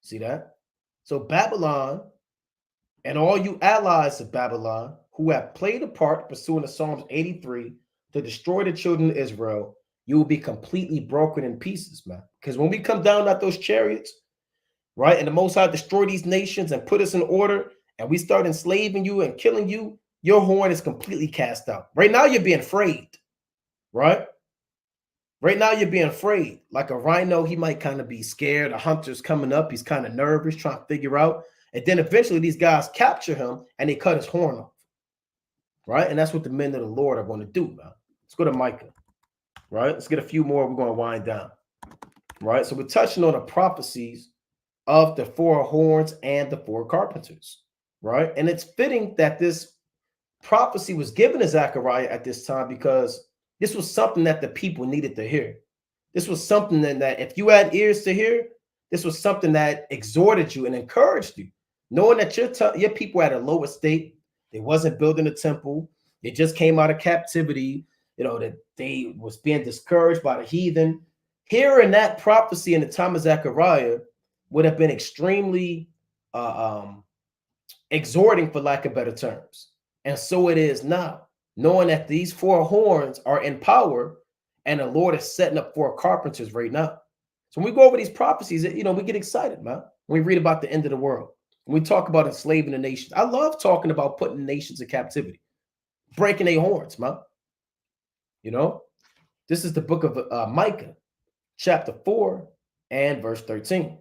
See that? So Babylon and all you allies of Babylon who have played a part pursuant to Psalms 83 to destroy the children of Israel, you will be completely broken in pieces, man. Because when we come down at those chariots, right, and the Most High destroy these nations and put us in order, and we start enslaving you and killing you, your horn is completely cast out. Right now, you're being frayed, right? Right now, you're being frayed. Like a rhino, he might kind of be scared. A hunter's coming up. He's kind of nervous, trying to figure out. And then eventually, these guys capture him, and they cut his horn off, right? And that's what the men of the Lord are going to do, man. Let's go to Micah, right? Let's get a few more. We're going to wind down. right? So we're touching on the prophecies of the four horns and the four carpenters, right? And it's fitting that this prophecy was given to Zechariah at this time because this was something that the people needed to hear. This was something that if you had ears to hear, this was something that exhorted you and encouraged you, knowing that your people at a lower state. They wasn't building a temple. They just came out of captivity. That they was being discouraged by the heathen. Hearing that prophecy in the time of Zechariah would have been extremely exhorting, for lack of better terms. And so it is now, knowing that these four horns are in power and the Lord is setting up four carpenters right now. So when we go over these prophecies, we get excited, man. When we read about the end of the world, when we talk about enslaving the nations. I love talking about putting nations in captivity, breaking their horns, man. This is the book of Micah, chapter 4 and verse 13.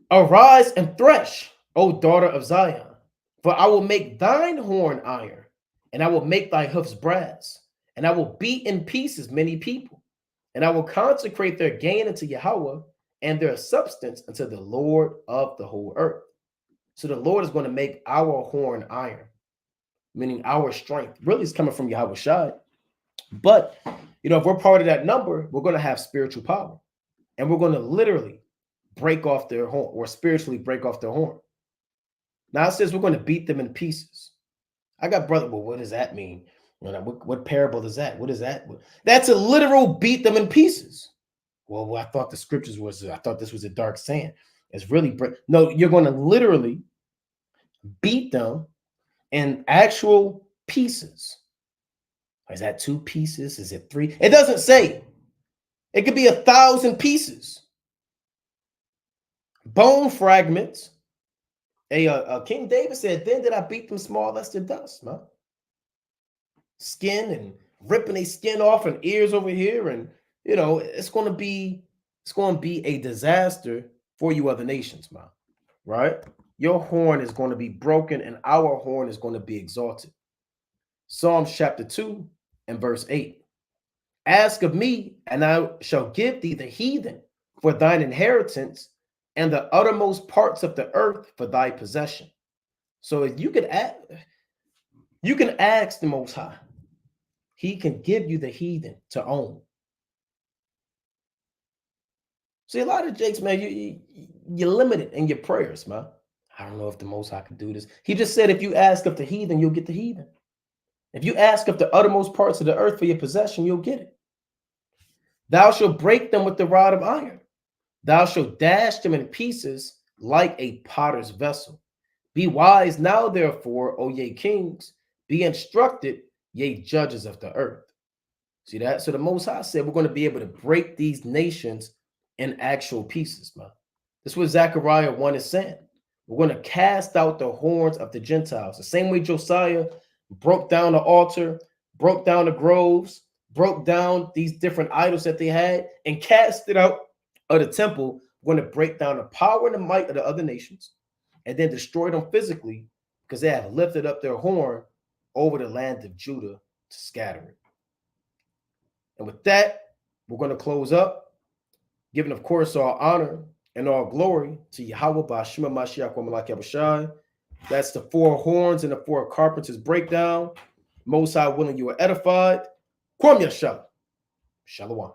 Arise and thresh, O daughter of Zion, for I will make thine horn iron, and I will make thy hoofs brass, and I will beat in pieces many people, and I will consecrate their gain unto Yahweh, and their substance unto the Lord of the whole earth. So the Lord is going to make our horn iron, meaning our strength. Really, it's coming from Yahweh Shai. But, if we're part of that number, we're going to have spiritual power, and we're going to literally break off their horn, or spiritually break off their horn. Now it says we're going to beat them in pieces. I got brother. Well, what does that mean? What parable is that? What is that? That's a literal beat them in pieces. Well, I thought the scriptures I thought this was a dark saying. It's really no. You're going to literally beat them in actual pieces. Is that 2 pieces? Is it 3? It doesn't say. It could be 1,000 pieces. Bone fragments. King David said, then did I beat them small as to dust, man. Skin and ripping their skin off and ears over here. And, it's going to be a disaster for you other nations, man. Right? Your horn is going to be broken and our horn is going to be exalted. Psalms chapter 2 and verse 8. Ask of me, and I shall give thee the heathen for thine inheritance, and the uttermost parts of the earth for thy possession. So if you can ask the Most High. He can give you the heathen to own. See, a lot of jakes, man, you're limited in your prayers, man. I don't know if the Most High can do this. He just said, if you ask of the heathen, you'll get the heathen. If you ask of the uttermost parts of the earth for your possession, you'll get it. Thou shalt break them with the rod of iron. Thou shalt dash them in pieces like a potter's vessel. Be wise now, therefore, O ye kings. Be instructed, ye judges of the earth. See that? So the Most High said we're going to be able to break these nations in actual pieces, man. This is what Zechariah 1 is saying. We're going to cast out the horns of the Gentiles. The same way Josiah broke down the altar, broke down the groves, broke down these different idols that they had, and cast it out of the temple. We're going to break down the power and the might of the other nations, and then destroy them physically, because they have lifted up their horn over the land of Judah to scatter it. And with that, we're going to close up, giving, of course, all honor and all glory to Yahweh Ba'ashima Mashiach wa Malak Yabushai. That's the 4 horns and the 4 carpenters breakdown. Most High willing, you are edified. Kwam Yashala. Shalom.